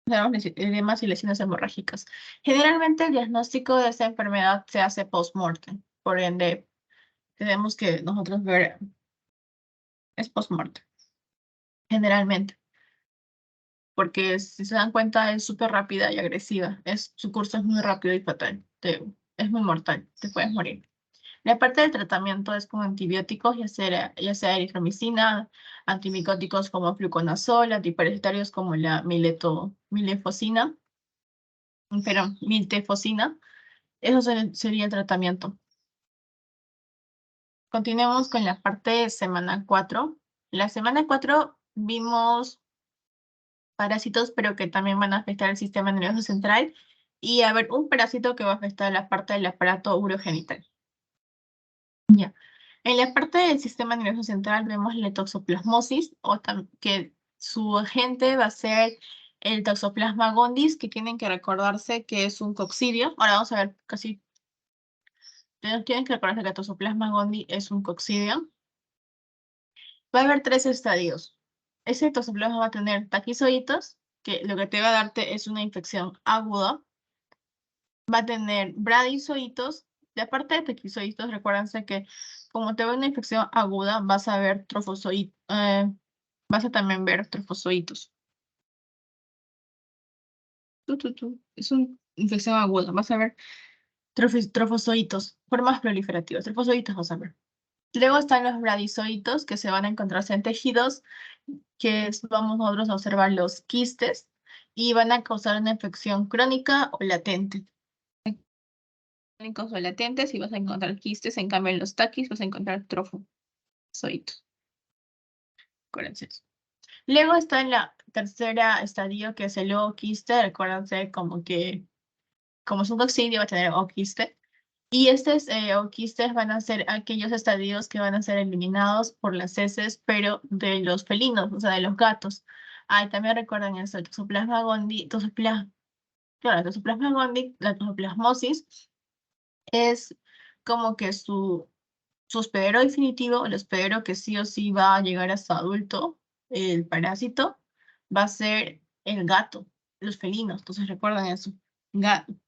Observamos edemas y lesiones hemorrágicas. Generalmente el diagnóstico de esta enfermedad se hace post-mortem, por ende, tenemos que nosotros ver, es post-mortem, generalmente. Porque si se dan cuenta es súper rápida y agresiva. Su curso es muy rápido y fatal. Es muy mortal, te puedes morir. La parte del tratamiento es con antibióticos, ya sea eritromicina, antimicóticos como fluconazol, antiparasitarios como la miltefosina, pero miltefosina. Eso sería el tratamiento. Continuemos con la parte de semana 4. La semana 4 vimos parásitos, pero que también van a afectar el sistema nervioso central. Y a ver, un parásito que va a afectar la parte del aparato urogenital. Ya. En la parte del sistema nervioso central vemos la toxoplasmosis, que su agente va a ser el Toxoplasma gondis, que tienen que recordarse que es un coccidio. Ahora vamos a ver casi. Tienen que recordarse que el Toxoplasma gondii es un coccidio. Va a haber 3 estadios. Ese toxoplasma va a tener taquizoitos, que lo que te va a darte es una infección aguda. Va a tener bradizoitos. Y aparte de taquizoitos, recuérdense que como te va una infección aguda, vas a ver trofozoitos. Vas a también ver trofozoitos. Es una infección aguda. Vas a ver trofozoitos, formas proliferativas. Trofozoitos vas a ver. Luego están los bradizoitos, que se van a encontrarse en tejidos, vamos nosotros a observar los quistes, y van a causar una infección crónica o latente. Crónicos o latentes, y vas a encontrar quistes. En cambio, en los taquis vas a encontrar trofozoitos. Acuérdense eso. Luego está en la tercera estadio, que es el ooquiste. Recuérdense como es un coccidio, va a tener ooquiste. Y estos ooquistes van a ser aquellos estadios que van a ser eliminados por las heces, pero de los felinos, o sea, de los gatos. También recuerden eso, el Toxoplasma gondii, claro, el Toxoplasma gondii, la toxoplasmosis, es como que su hospedero definitivo, el hospedero que sí o sí va a llegar hasta adulto, el parásito, va a ser el gato, los felinos. Entonces recuerden eso.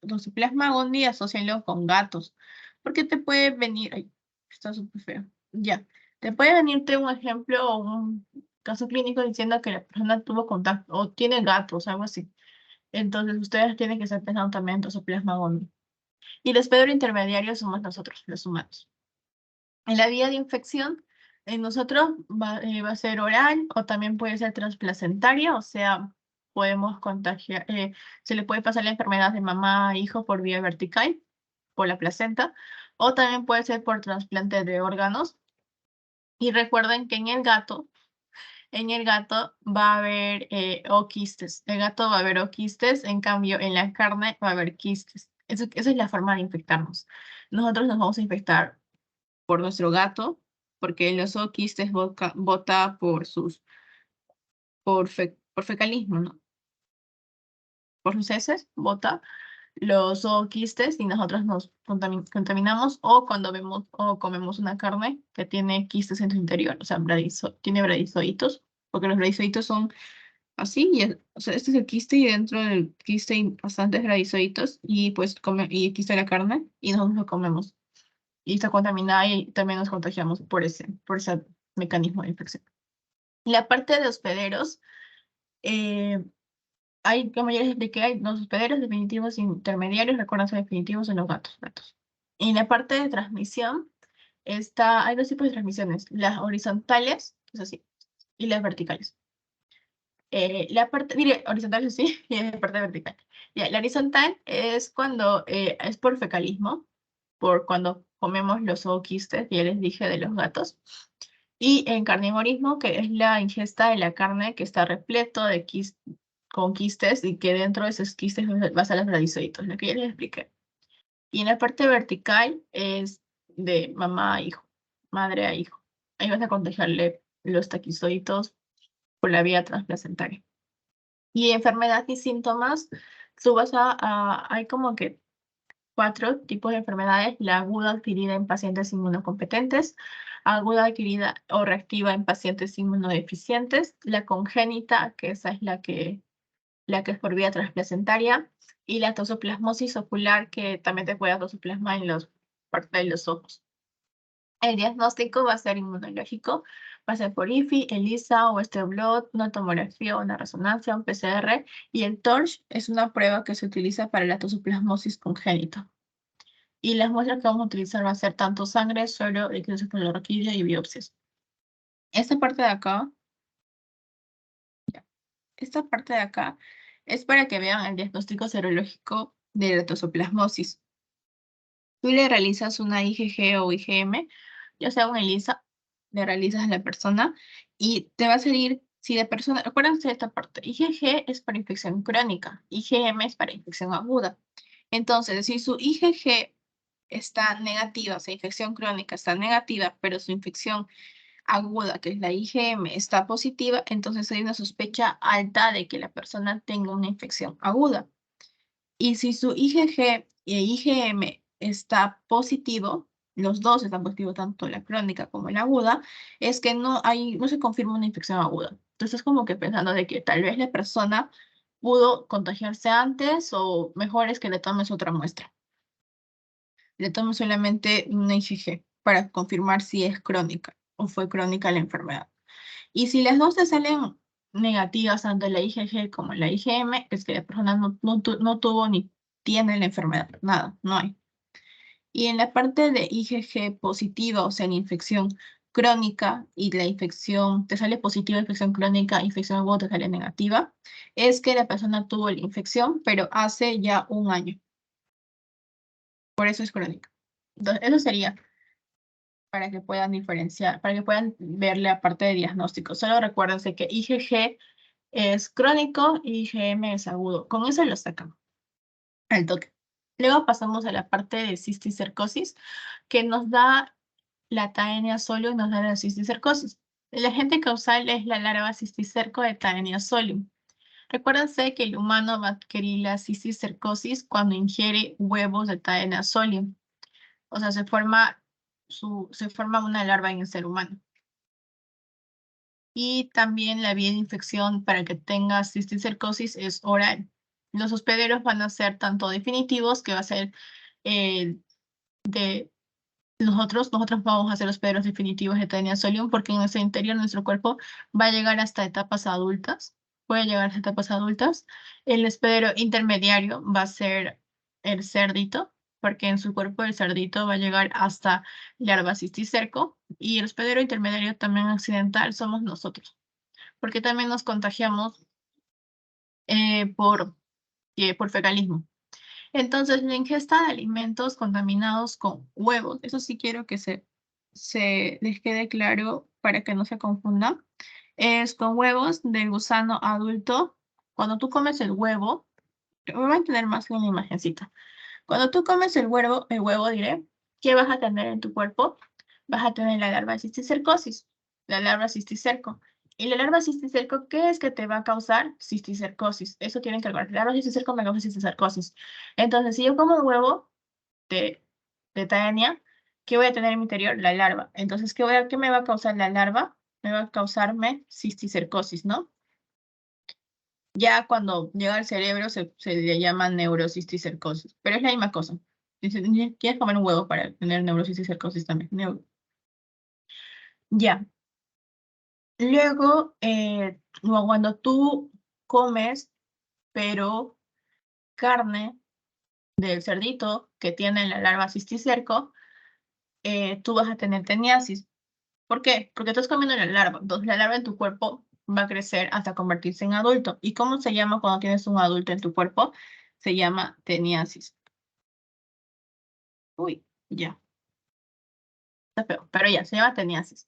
Toxoplasma gondii, asócienlo con gatos. Porque te puede venir, ay, está súper feo. Ya, te puede venirte un ejemplo o un caso clínico diciendo que la persona tuvo contacto o tiene gatos, algo así. Entonces ustedes tienen que estar pensando también en Toxoplasma gondii. Y el hospedero intermediario somos nosotros, los humanos. En la vía de infección, en nosotros va a ser oral o también puede ser transplacentaria, o sea, podemos contagiar, se le puede pasar la enfermedad de mamá a hijo por vía vertical, por la placenta, o también puede ser por trasplante de órganos. Y recuerden que en el gato va a haber oquistes. El gato va a haber oquistes, en cambio en la carne va a haber quistes. Esa es la forma de infectarnos. Nosotros nos vamos a infectar por nuestro gato, porque el oso quistes bota por fecalismo, ¿no? Por sus heces, bota los zooquistes y nosotros nos contaminamos, o cuando vemos o comemos una carne que tiene quistes en su interior, o sea, tiene bradizoitos, porque los bradizoitos son así, o sea, este es el quiste y dentro del quiste hay bastantes bradizoitos y pues y aquí está la carne y nosotros lo comemos. Y está contaminada y también nos contagiamos por ese mecanismo de infección. La parte de hospederos, eh, como ya les expliqué, hay los hospederos definitivos e intermediarios, recuerden, son definitivos en los gatos. En la parte de transmisión, hay 2 tipos de transmisiones, las horizontales, es así, y las verticales. La parte, diré, horizontal sí, y la parte vertical. Ya, la horizontal es cuando es por fecalismo, por cuando comemos los zooquistes, ya les dije, de los gatos. Y en carnivorismo, que es la ingesta de la carne que está repleto de con quistes y que dentro de esos quistes va a estar los bradizoitos, lo que ya les expliqué. Y en la parte vertical es de mamá a hijo, madre a hijo. Ahí vas a contagiarle los taquizoitos por la vía transplacentaria. Y enfermedad y síntomas, hay como que 4 tipos de enfermedades: la aguda adquirida en pacientes inmunocompetentes, aguda adquirida o reactiva en pacientes inmunodeficientes, la congénita, que esa es la que es por vía transplacentaria, y la toxoplasmosis ocular, que también te puede dar toxoplasma en parte de los ojos. El diagnóstico va a ser inmunológico, va a ser por IFI, ELISA, Western blot, una tomografía o una resonancia, un PCR, y el TORCH es una prueba que se utiliza para la toxoplasmosis congénita. Y las muestras que vamos a utilizar va a ser tanto sangre, suero, líquidos cefalorraquídeo y biopsias. Esta parte de acá, esta parte de acá es para que vean el diagnóstico serológico de la toxoplasmosis. Tú le realizas una IgG o IgM, ya sea un ELISA, le realizas a la persona y te va a salir si la persona, acuérdense de esta parte, IgG es para infección crónica, IgM es para infección aguda. Entonces, si su IgG está negativa, o sea, infección crónica está negativa, pero su infección aguda, que es la IgM, está positiva, entonces hay una sospecha alta de que la persona tenga una infección aguda. Y si su IgG e IgM está positivo, los dos están positivos, tanto la crónica como la aguda, es que no se confirma una infección aguda. Entonces es como que pensando de que tal vez la persona pudo contagiarse antes o mejor es que le tomes otra muestra. Le tomes solamente una IgG para confirmar si es crónica o fue crónica la enfermedad. Y si las dos te salen negativas, tanto la IgG como la IgM, es que la persona no tuvo ni tiene la enfermedad, nada, no hay. Y en la parte de IgG positiva, o sea, la infección crónica y la infección, te sale positiva infección crónica, infección aguda te sale negativa, es que la persona tuvo la infección, pero hace ya un año. Por eso es crónica. Entonces, eso sería para que puedan diferenciar, para que puedan ver la parte de diagnóstico. Solo recuérdense que IgG es crónico y IgM es agudo. Con eso lo sacamos al toque. Luego pasamos a la parte de cisticercosis, que nos da la Taenia solium y nos da la cisticercosis. El agente causal es la larva cisticerco de Taenia solium. Recuérdense que el humano va a adquirir la cisticercosis cuando ingiere huevos de Taenia solium. O sea, se forma una larva en el ser humano. Y también la vía de infección para que tenga cisticercosis es oral. Los hospederos van a ser tanto definitivos, que va a ser de nosotros vamos a ser hospederos definitivos de Taenia solium, porque en nuestro interior, nuestro cuerpo va a llegar hasta etapas adultas, puede llegar hasta etapas adultas. El hospedero intermediario va a ser el cerdito, porque en su cuerpo el cerdito va a llegar hasta larva cisticerco, y el hospedero intermediario también accidental somos nosotros, porque también nos contagiamos por fecalismo. Entonces, la ingesta de alimentos contaminados con huevos, eso sí quiero que se les quede claro para que no se confunda, es con huevos del gusano adulto. Cuando tú comes el huevo, voy a entender más que una imagencita. Cuando tú comes el huevo diré, ¿qué vas a tener en tu cuerpo? Vas a tener la larva de cisticercosis, la larva cisticerco. Y la larva cisticerco, ¿qué es que te va a causar cisticercosis? Eso tienen que ver. La larva cisticerco me causa cisticercosis. Entonces, si yo como un huevo de Taenia, ¿qué voy a tener en mi interior? La larva. Entonces, ¿qué me va a causar la larva? Me va a causarme cisticercosis, ¿no? Ya cuando llega al cerebro se le llama neurocisticercosis, pero es la misma cosa. Quieres comer un huevo para tener neurocisticercosis también. Ya. Luego, cuando tú comes, pero carne del cerdito que tiene la larva cisticerco, tú vas a tener teniasis. ¿Por qué? Porque estás comiendo la larva. Entonces la larva en tu cuerpo va a crecer hasta convertirse en adulto. ¿Y cómo se llama cuando tienes un adulto en tu cuerpo? Se llama teniasis. Uy, ya, está feo, pero ya, se llama teniasis.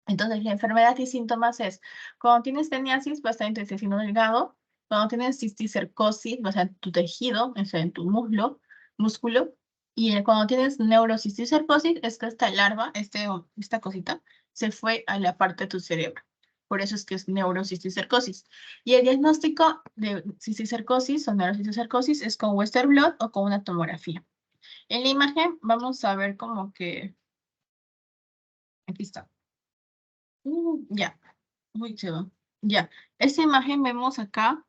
Entonces, la enfermedad y síntomas es, cuando tienes teniasis, va a estar en tu intestino delgado. Cuando tienes cisticercosis, va a estar en tu tejido, o sea, en tu músculo. Y cuando tienes neurocisticercosis, es que esta larva, esta cosita, se fue a la parte de tu cerebro. Por eso es que es neurocisticercosis. Y el diagnóstico de cisticercosis o neurocisticercosis es con Western blot o con una tomografía. En la imagen vamos a ver como que, aquí está. Ya, muy chido. Ya, esta imagen vemos acá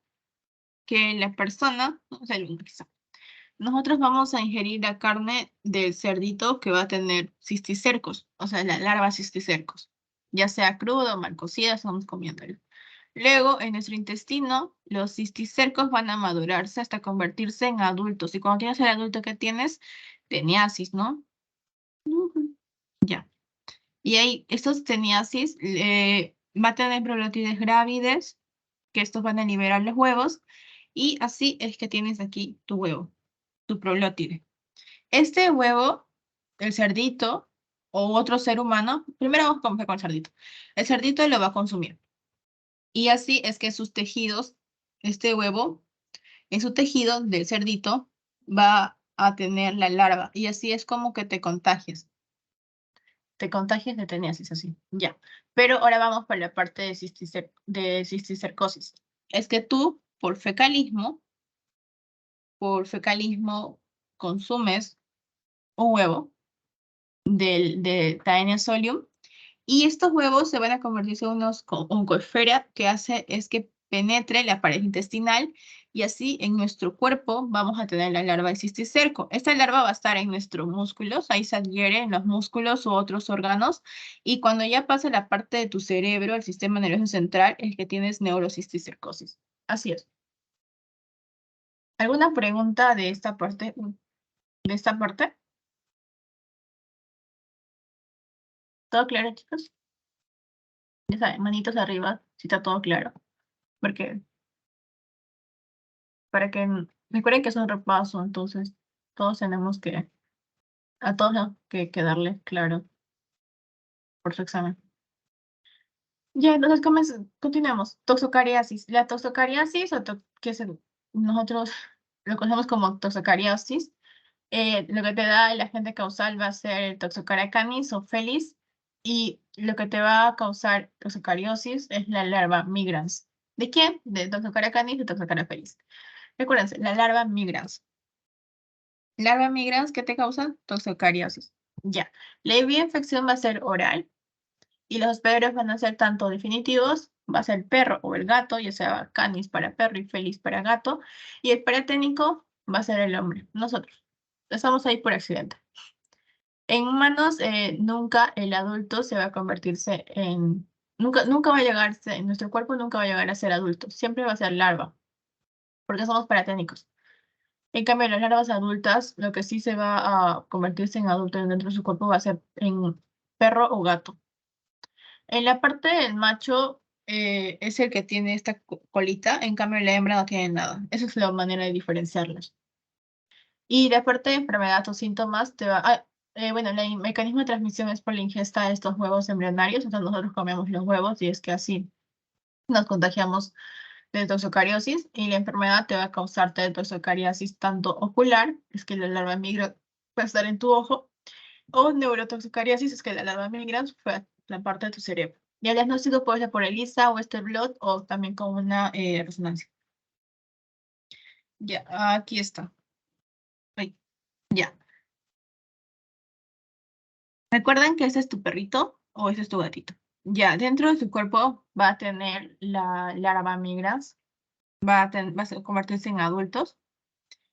que la persona, o sea, aquí está. Nosotros vamos a ingerir la carne del cerdito que va a tener cisticercos, o sea, la larva cisticercos, ya sea crudo o mal cocida, estamos comiéndolo. Luego, en nuestro intestino, los cisticercos van a madurarse hasta convertirse en adultos. Y cuando tienes el adulto que tienes, teniasis, ¿no? Ya. Y ahí, estos teniasis va a tener prolótides grávides, que estos van a liberar los huevos, y así es que tienes aquí tu huevo, tu prolótide. Este huevo, el cerdito o otro ser humano, primero vamos a comenzar con el cerdito. El cerdito lo va a consumir. Y así es que sus tejidos, este huevo, en su tejido del cerdito, va a tener la larva. Y así es como que te contagias. te contagias de teniasis, así, ya. Pero ahora vamos por la parte de cisticercosis. Es que tú, por fecalismo, consumes un huevo de Taenia solium, y estos huevos se van a convertirse en unos oncoesfera que hace es que penetre la pared intestinal y así en nuestro cuerpo vamos a tener la larva de cisticerco. Esta larva va a estar en nuestros músculos, ahí se adhiere en los músculos u otros órganos y cuando ya pasa la parte de tu cerebro, el sistema nervioso central, es que tienes neurocisticercosis. Así es. ¿Alguna pregunta de esta parte? ¿De esta parte? ¿Todo claro, chicos? Ya saben, manitos arriba, si está todo claro. Porque para que recuerden que es un repaso, entonces todos tenemos que, a todos que darle claro por su examen. Ya, entonces continuemos. Toxocariasis. La toxocariasis, nosotros lo conocemos como toxocariasis, lo que te da el agente causal va a ser el Toxocaria canis o felis, y lo que te va a causar toxocariosis es la larva migrans. ¿De quién? De Toxocaria canis y Toxocaria felis. Recuérdense, la larva migrans. Larva migrans que te causan toxocariosis. Ya. La infección va a ser oral y los hospederos van a ser tanto definitivos, va a ser el perro o el gato, ya sea canis para perro y felis para gato, y el paraténico va a ser el hombre, nosotros. Estamos ahí por accidente. En humanos, nunca el adulto se va a convertirse en... Nunca va a llegarse, en nuestro cuerpo nunca va a llegar a ser adulto, siempre va a ser larva, porque somos paraténicos. En cambio, las larvas adultas, lo que sí se va a convertirse en adulto dentro de su cuerpo va a ser en perro o gato. En la parte del macho es el que tiene esta colita, en cambio la hembra no tiene nada. Esa es la manera de diferenciarlas. Y la parte de enfermedad o síntomas te va bueno, el mecanismo de transmisión es por la ingesta de estos huevos embrionarios, entonces nosotros comemos los huevos y es que así nos contagiamos de toxocariosis y la enfermedad te va a causarte de toxocariasis tanto ocular, es que la larva migra puede estar en tu ojo, o neurotoxocariasis, es que la larva migra fue a la parte de tu cerebro. Y el diagnóstico puede ser por ELISA o blot o también con una resonancia. Ya, aquí está. Ahí. Ya. Recuerden que ese es tu perrito o ese es tu gatito. Ya, dentro de su cuerpo va a tener la larva migrans, va a convertirse en adultos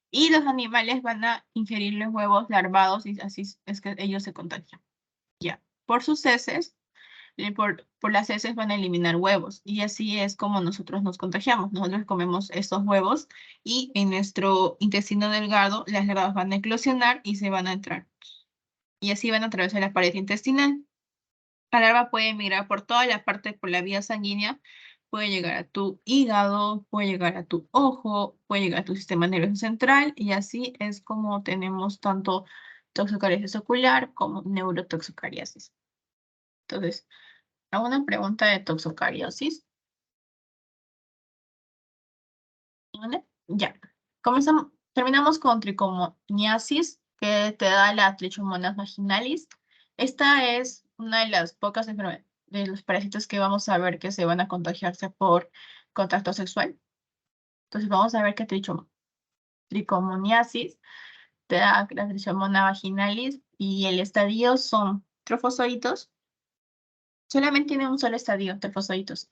y los animales van a ingerir los huevos larvados y así es que ellos se contagian. Ya, por sus heces, por las heces van a eliminar huevos y así es como nosotros nos contagiamos. Nosotros comemos estos huevos y en nuestro intestino delgado las larvas van a eclosionar y se van a entrar. Y así van a atravesar la pared intestinal. La larva puede migrar por toda la parte, por la vía sanguínea, puede llegar a tu hígado, puede llegar a tu ojo, puede llegar a tu sistema nervioso central y así es como tenemos tanto toxocariasis ocular como neurotoxocariasis. Entonces, ¿alguna pregunta de toxocariosis? ¿Vale? Ya. Terminamos con tricomoniasis, que te da la trichomonas vaginalis. Esta es una de las pocas enfermedades de los parásitos que vamos a ver que se van a contagiarse por contacto sexual. Entonces vamos a ver que tricomoniasis te da la trichomona vaginalis y el estadio son trofozoitos. Solamente tiene un solo estadio, trofozoitos.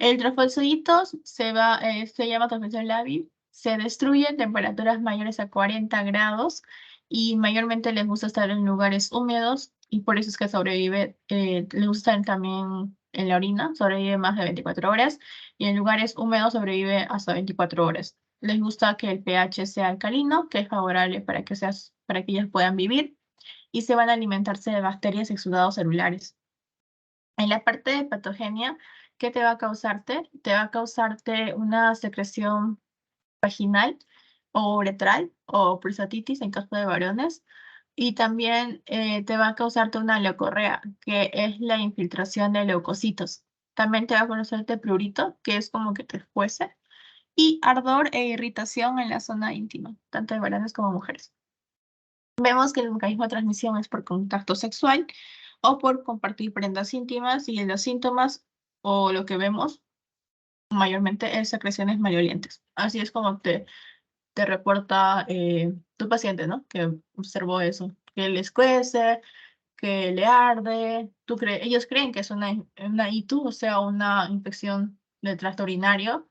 El trofosoditos se llama trofosol labil, se destruye en temperaturas mayores a 40 grados y mayormente les gusta estar en lugares húmedos y por eso es que sobrevive, les gusta estar también en la orina, sobrevive más de 24 horas y en lugares húmedos sobrevive hasta 24 horas. Les gusta que el pH sea alcalino, que es favorable para que ellas puedan vivir y se van a alimentarse de bacterias y exudados celulares. En la parte de patogenia, ¿qué te va a causarte? Te va a causarte una secreción vaginal o uretral o prostatitis en caso de varones. Y también te va a causarte una leucorrea, que es la infiltración de leucocitos. También te va a causarte prurito, que es como que te escuece. Y ardor e irritación en la zona íntima, tanto de varones como mujeres. Vemos que el mecanismo de transmisión es por contacto sexual o por compartir prendas íntimas, y los síntomas o lo que vemos mayormente es secreciones malolientes. Así es como te reporta tu paciente, ¿no? Que observó eso, que le escuece, que le arde. Ellos creen que es una ITU, o sea, una infección del tracto urinario,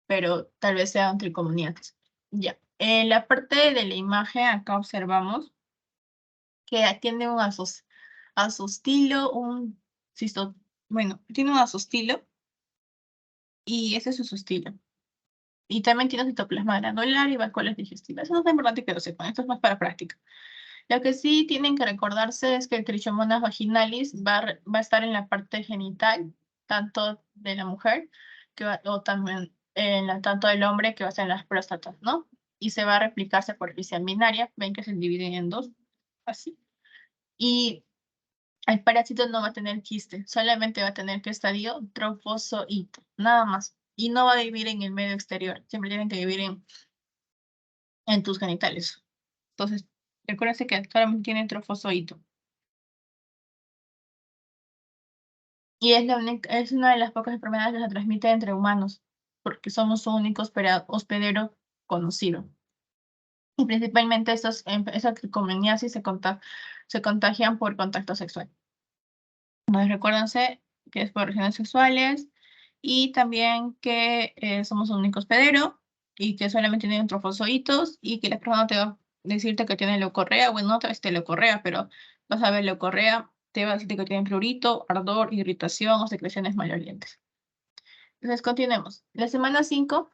pero tal vez sean tricomoniasis. Ya. En la parte de la imagen, acá observamos que tiene un asostilo, bueno, tiene un asostilo, y ese es su asostilo. Y también tiene citoplasma granular y vacuolas digestivas. Eso no es importante que lo sepan, esto es más para práctica. Lo que sí tienen que recordarse es que el Trichomonas vaginalis va a estar en la parte genital, tanto de la mujer, o también tanto del hombre, que va a estar en las próstatas, ¿no? Y se va a replicarse por vía binaria, ven que se dividen en dos, así. Y el parásito no va a tener quiste, solamente va a tener, ¿qué estadio? Trofozoito, nada más. Y no va a vivir en el medio exterior, siempre tienen que vivir en tus genitales. Entonces, recuérdense que solamente tienen trofozoito. Y es una de las pocas enfermedades que se transmite entre humanos, porque somos su único hospedero conocido. Y principalmente esas tricomoniasis se contagian por contacto sexual. Entonces, recuérdense que es por relaciones sexuales, y también que somos un único hospedero y que solamente tienen trofozoitos, y que la persona te va a decirte que tiene leucorrea. Bueno, no te va a decir leucorrea, pero vas a ver leucorrea, te va a decir que tiene prurito, ardor, irritación o secreciones malolientes. Entonces, continuemos. La semana 5,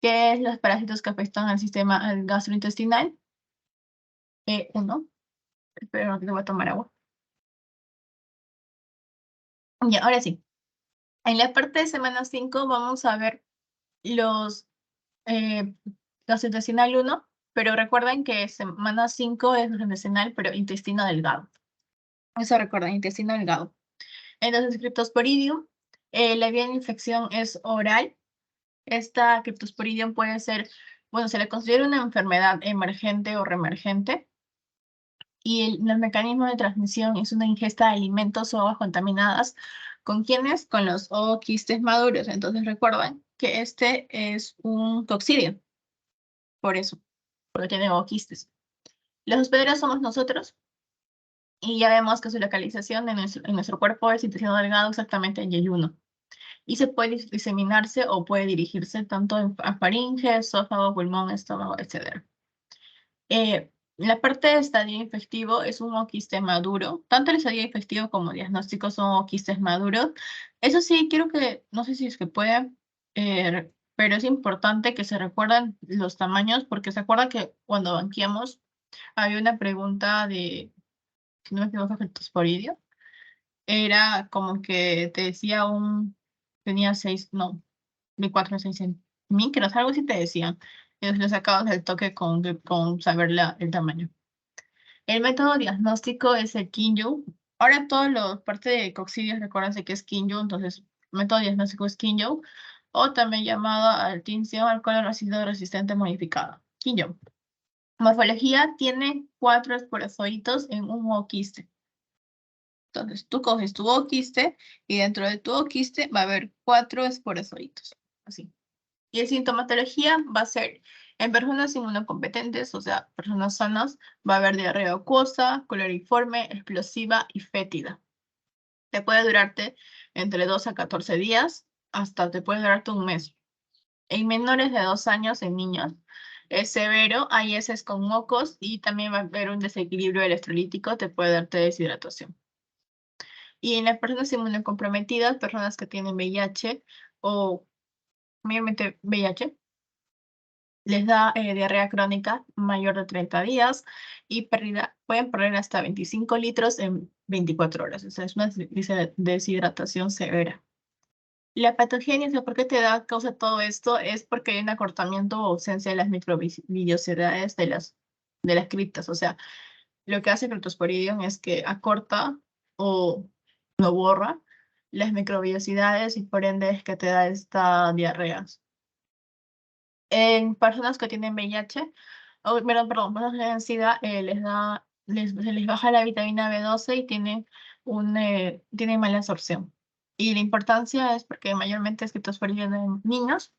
que es los parásitos que afectan al sistema gastrointestinal. 1. Espero que te voy a tomar agua. Ya, ahora sí. En la parte de semana 5 vamos a ver los gastrointestinal 1, pero recuerden que semana 5 es gastrointestinal, pero intestino delgado. Eso recuerden, intestino delgado. Entonces, Cryptosporidium, la vía de infección es oral. Esta Cryptosporidium puede ser, bueno, se le considera una enfermedad emergente o reemergente, y el mecanismo de transmisión es una ingesta de alimentos o aguas contaminadas. ¿Con quiénes? Con los ooquistes maduros. Entonces recuerden que este es un coccidio, por eso, porque tiene ooquistes. Los hospederos somos nosotros, y ya vemos que su localización en nuestro cuerpo es intestino delgado, exactamente en yeyuno. Y se puede diseminarse o puede dirigirse tanto a faringe, esófago, pulmón, estómago, etc. La parte de estadio infectivo es un oquiste maduro. Tanto el estadio infectivo como diagnóstico son oquistes maduros. Eso sí, quiero que, no sé si es que puede, pero es importante que se recuerden los tamaños, porque se acuerda que cuando banqueamos había una pregunta de, si no me equivoco, Cryptosporidium. Era como que te decía tenía 6, no, de 4 a 6 micros, algo así te decían. Entonces lo sacabas del toque con saber el tamaño. El método diagnóstico es el Kinju. Ahora todos los partes de coccidios, recuérdense que es Kinju, entonces método diagnóstico es Kinju, o también llamado tinción alcohol ácido resistente modificado. Kinju. Morfología: tiene 4 esporozoitos en un ooquiste. Entonces tú coges tu ooquiste, y dentro de tu ooquiste va a haber 4 esporozoitos. Así. Y la sintomatología va a ser en personas inmunocompetentes, o sea, personas sanas, va a haber diarrea acuosa, coloriforme, explosiva y fétida. Te puede durarte entre 2 a 14 días, hasta te puede durarte un mes. En menores de 2 años, en niños, es severo, hay heces con mocos, y también va a haber un desequilibrio electrolítico, te puede darte deshidratación. Y en las personas inmunocomprometidas, personas que tienen VIH o mayormente VIH, les da diarrea crónica mayor de 30 días, y pueden perder hasta 25 litros en 24 horas. O sea, es una deshidratación severa. La patogénesis, ¿por qué causa todo esto? Es porque hay un acortamiento o ausencia de las microvillosidades de las criptas. O sea, lo que hace el Cryptosporidium es que acorta o no borra las microvillosidades, y por ende es que te da esta diarrea. En personas que tienen VIH, perdón, personas que tienen SIDA, les da se les baja la vitamina B12 y tienen mala absorción. Y la importancia es porque mayormente esquizofrenia en niños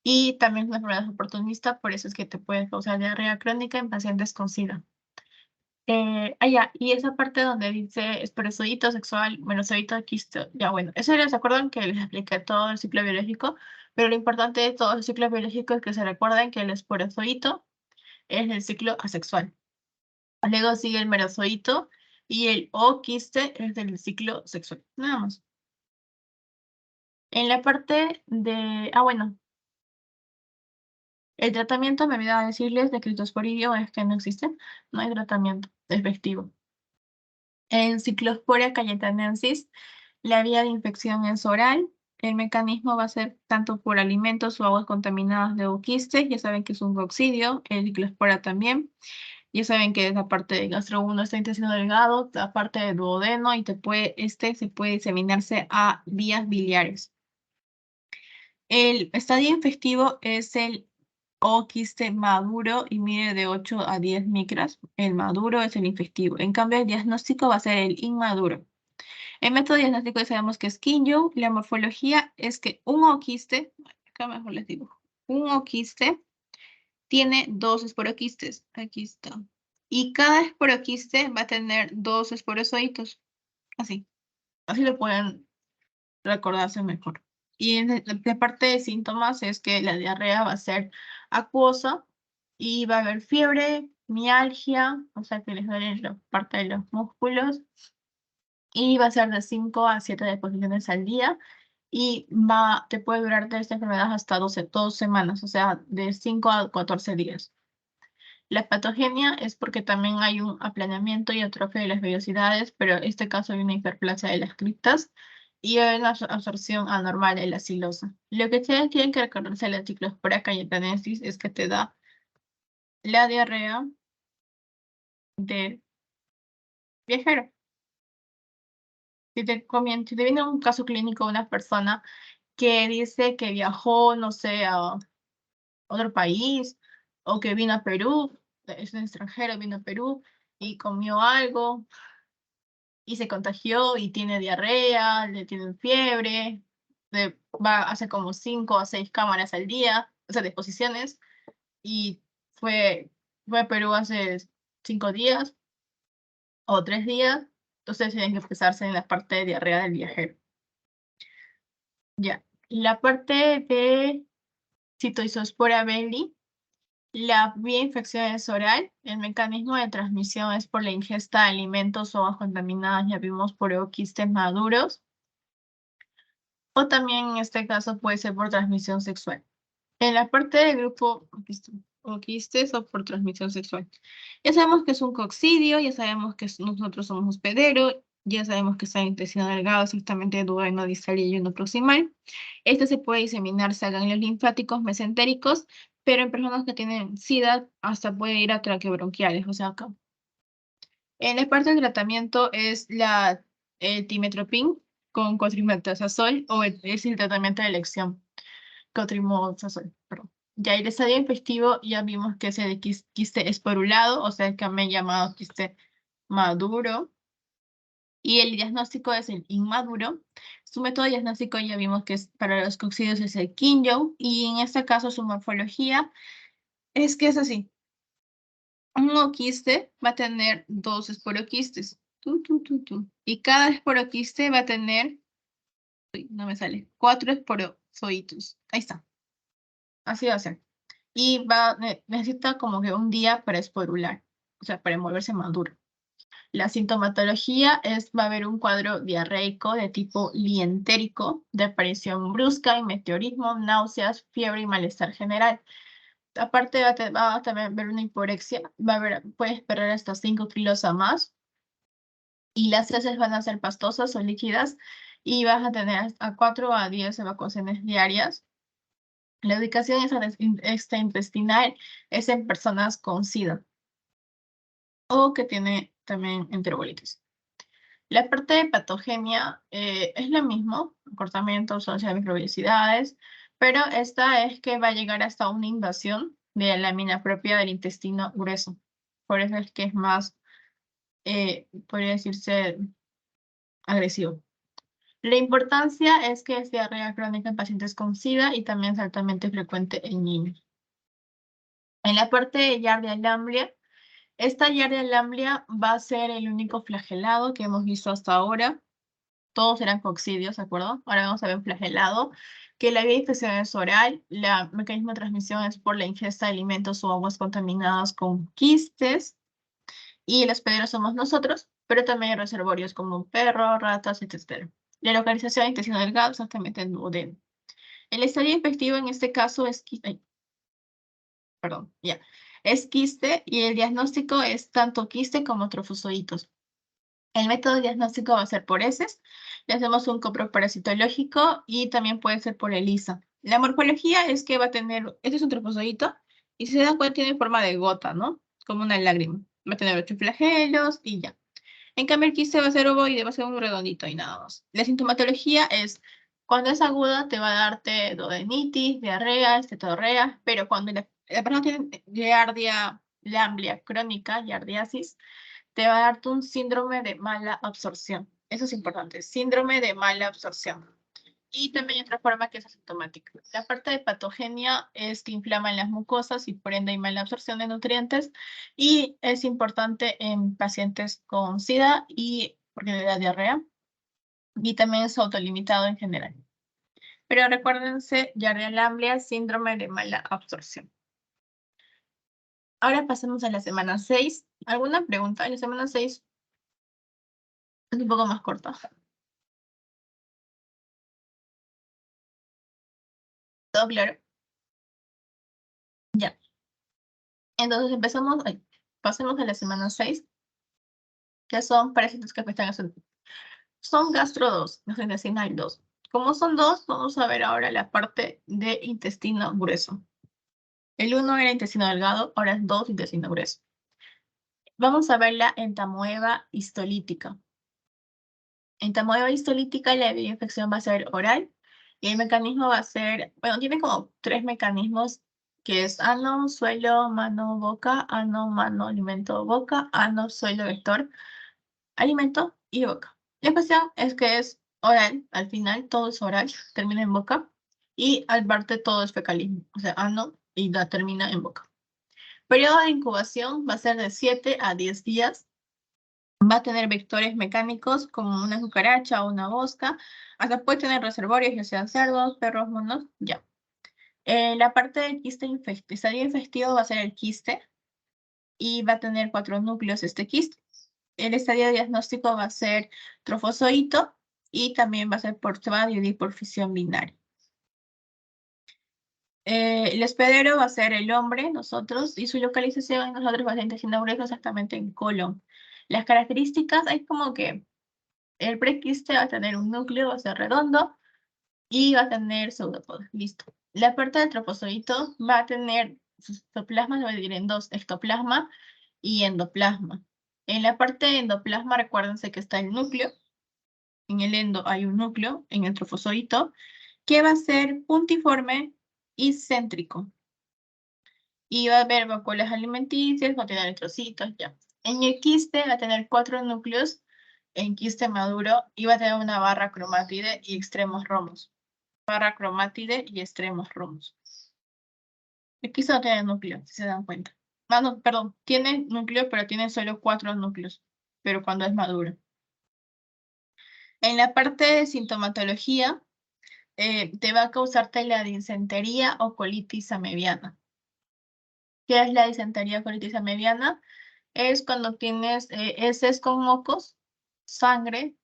y también es una enfermedad oportunista, por eso es que te puede causar diarrea crónica en pacientes con SIDA. Ya, y esa parte donde dice esperozoito sexual, melanozoito, quisto, ya bueno, eso ya se acuerdan que les expliqué todo el ciclo biológico, pero lo importante de todo el ciclo biológico es que se recuerden que el esperozoito es el ciclo asexual. Luego sigue el merozoito y el O-quiste es del ciclo sexual, nada más. En la parte de, bueno, el tratamiento, me olvidaba decirles, de criptosporidio es que no existe, no hay tratamiento efectivo. En Ciclosporia cayetanensis, la vía de infección es oral. El mecanismo va a ser tanto por alimentos o aguas contaminadas de oquistes. Ya saben que es un coccidio, el Ciclosporia también. Ya saben que es la parte de gastro 1 está intestino delgado, la parte de duodeno y se puede diseminarse a vías biliares. El estadio infectivo es el O-quiste maduro y mide de 8 a 10 micras. El maduro es el infectivo. En cambio, el diagnóstico va a ser el inmaduro. El método diagnóstico ya sabemos que es Kinjo. La morfología es que un oquiste, acá mejor les digo, un oquiste tiene dos esporoquistes. Aquí está. Y cada esporoquiste va a tener dos esporozoitos. Así. Así lo pueden recordarse mejor. Y en la parte de síntomas es que la diarrea va a ser acuosa y va a haber fiebre, mialgia, o sea que les duele la parte de los músculos, y va a ser de 5 a 7 deposiciones al día y te puede durar de esta enfermedad hasta 2 semanas, o sea, de 5 a 14 días. La patogenia es porque también hay un aplanamiento y atrofia de las vellosidades, pero en este caso hay una hiperplasia de las criptas y hay una absorción anormal de la silosa. Lo que ustedes tienen que recordarse de la Ciclospora cayetanensis es que te da la diarrea de viajero. Si te viene un caso clínico de una persona que dice que viajó, no sé, a otro país o que vino a Perú, es un extranjero, vino a Perú y comió algo y se contagió y tiene diarrea, le tienen fiebre, hace como 5 a 6 cámaras al día, o sea, de exposiciones, y fue a Perú hace 5 días o 3 días, entonces tienen que empezarse en la parte de diarrea del viajero. Ya, la parte de Citoisospora belli, la vía de infección es oral, el mecanismo de transmisión es por la ingesta de alimentos o aguas contaminadas, ya vimos por oquistes maduros, o también en este caso puede ser por transmisión sexual. En la parte del grupo oquistes o por transmisión sexual. Ya sabemos que es un coccidio, ya sabemos que nosotros somos hospedero, ya sabemos que está en intestino delgado, exactamente duodeno distal y ayuno proximal. Este se puede diseminar a ganglios linfáticos mesentéricos, pero en personas que tienen SIDA hasta puede ir a traqueobronquiales, o sea, acá. En la parte del tratamiento es el timetropin con cotrimazole o es el tratamiento de elección, cotrimazole, perdón. Ya el estadio infectivo ya vimos que es el quiste esporulado, o sea, el que me he llamado quiste maduro. Y el diagnóstico es el inmaduro. Su método diagnóstico ya vimos que es para los coccidios es el Kinjo, y en este caso su morfología es que es así. Un oquiste va a tener dos esporoquistes. Y cada esporoquiste va a tener, no me sale, 4 esporozoitos. Ahí está. Así va a ser. Y necesita como que un día para esporular, o sea, para envolverse maduro. La sintomatología va a haber un cuadro diarreico de tipo lientérico, de aparición brusca y meteorismo, náuseas, fiebre y malestar general. Aparte va a también haber una hiporexia, puedes perder hasta 5 kilos a más, y las heces van a ser pastosas o líquidas, y vas a tener hasta 4 a 10 evacuaciones diarias. La ubicación extraintestinal es en personas con SIDA o que tiene también enterobolitis. La parte de patogenia es lo mismo, acortamiento, ausencia de microvellosidades, pero esta es que va a llegar hasta una invasión de la lámina propia del intestino grueso. Por eso es que es más podría decirse agresivo. La importancia es que es diarrea crónica en pacientes con SIDA y también es altamente frecuente en niños. En la parte de Giardia lamblia, esta Giardia lamblia va a ser el único flagelado que hemos visto hasta ahora. Todos eran coccidios, ¿de acuerdo? Ahora vamos a ver un flagelado, que la vía de infección es oral, el mecanismo de transmisión es por la ingesta de alimentos o aguas contaminadas con quistes, y el hospedero somos nosotros, pero también hay reservorios como perros, ratas, etc. La localización de intestino delgado exactamente en duodeno. El estadio infectivo en este caso es perdón, ya. Es quiste y el diagnóstico es tanto quiste como trofozoitos. El método diagnóstico va a ser por heces. Le hacemos un coproparasitológico y también puede ser por ELISA. La morfología es que va a tener, este es un trofozoito y si se dan cuenta tiene forma de gota, ¿no? Como una lágrima. Va a tener 8 flagelos y ya. En cambio el quiste va a ser ovoide, va a ser un redondito y nada más. La sintomatología es, cuando es aguda te va a darte duodenitis, diarrea, estetorrea, pero cuando la persona tiene giardia lamblia crónica, giardiasis, te va a darte un síndrome de mala absorción. Eso es importante, síndrome de mala absorción. Y también hay otra forma que es asintomática. La parte de patogenia es que inflaman las mucosas y por ende hay mala absorción de nutrientes. Y es importante en pacientes con SIDA y porque le da diarrea. Y también es autolimitado en general. Pero recuérdense, diarrea lamblia, síndrome de mala absorción. Ahora pasemos a la semana 6. ¿Alguna pregunta? La semana 6 es un poco más corta. ¿Todo claro? Ya. Entonces empezamos, pasemos a la semana 6, que son parásitos que afectan a su... Son gastro 2, gastrointestinal 2. Como son dos, vamos a ver ahora la parte de intestino grueso. El 1 era intestino delgado, ahora es 2 intestino grueso. Vamos a ver la entamoeba histolítica. Entamoeba histolítica, la vía de infección va a ser oral y el mecanismo va a ser, bueno, tiene como 3 mecanismos, que es ano, suelo, mano, boca, ano, mano, alimento, boca, ano, suelo, vector, alimento y boca. La cuestión es que es oral, al final todo es oral, termina en boca, y al parte todo es fecalismo, o sea, ano y la termina en boca. Periodo de incubación va a ser de 7 a 10 días. Va a tener vectores mecánicos como una cucaracha o una mosca. Hasta puede tener reservorios, ya sean cerdos, perros, monos, ya. La parte del quiste estadio infectivo va a ser el quiste y va a tener 4 núcleos este quiste. El estadio diagnóstico va a ser trofozoito y también va a ser se va a dividir por fisión binaria. El hospedero va a ser el hombre, nosotros, y su localización en nosotros va a ser intestino grueso exactamente en colon. Las características, hay como que el prequiste va a tener un núcleo, va a ser redondo y va a tener pseudopodos. Listo. La parte del trofozoito va a tener sus citoplasmas, se va a dividir en dos, ectoplasma y endoplasma. En la parte de endoplasma, recuérdense que está el núcleo. En el endo hay un núcleo, en el trofozoito, que va a ser puntiforme y céntrico. Y va a haber vacuolas alimenticias, va a tener eritrocitos, ya. En el quiste va a tener 4 núcleos en quiste maduro y va a tener una barra cromátide y extremos romos. Barra cromátide y extremos romos. El quiste no tiene núcleo, si se dan cuenta. Ah, no, perdón, tiene núcleo, pero tiene solo 4 núcleos, pero cuando es maduro. En la parte de sintomatología, te va a causarte la disentería o colitis amebiana. ¿Qué es la disentería o colitis amebiana? Es cuando tienes heces con mocos, sangre,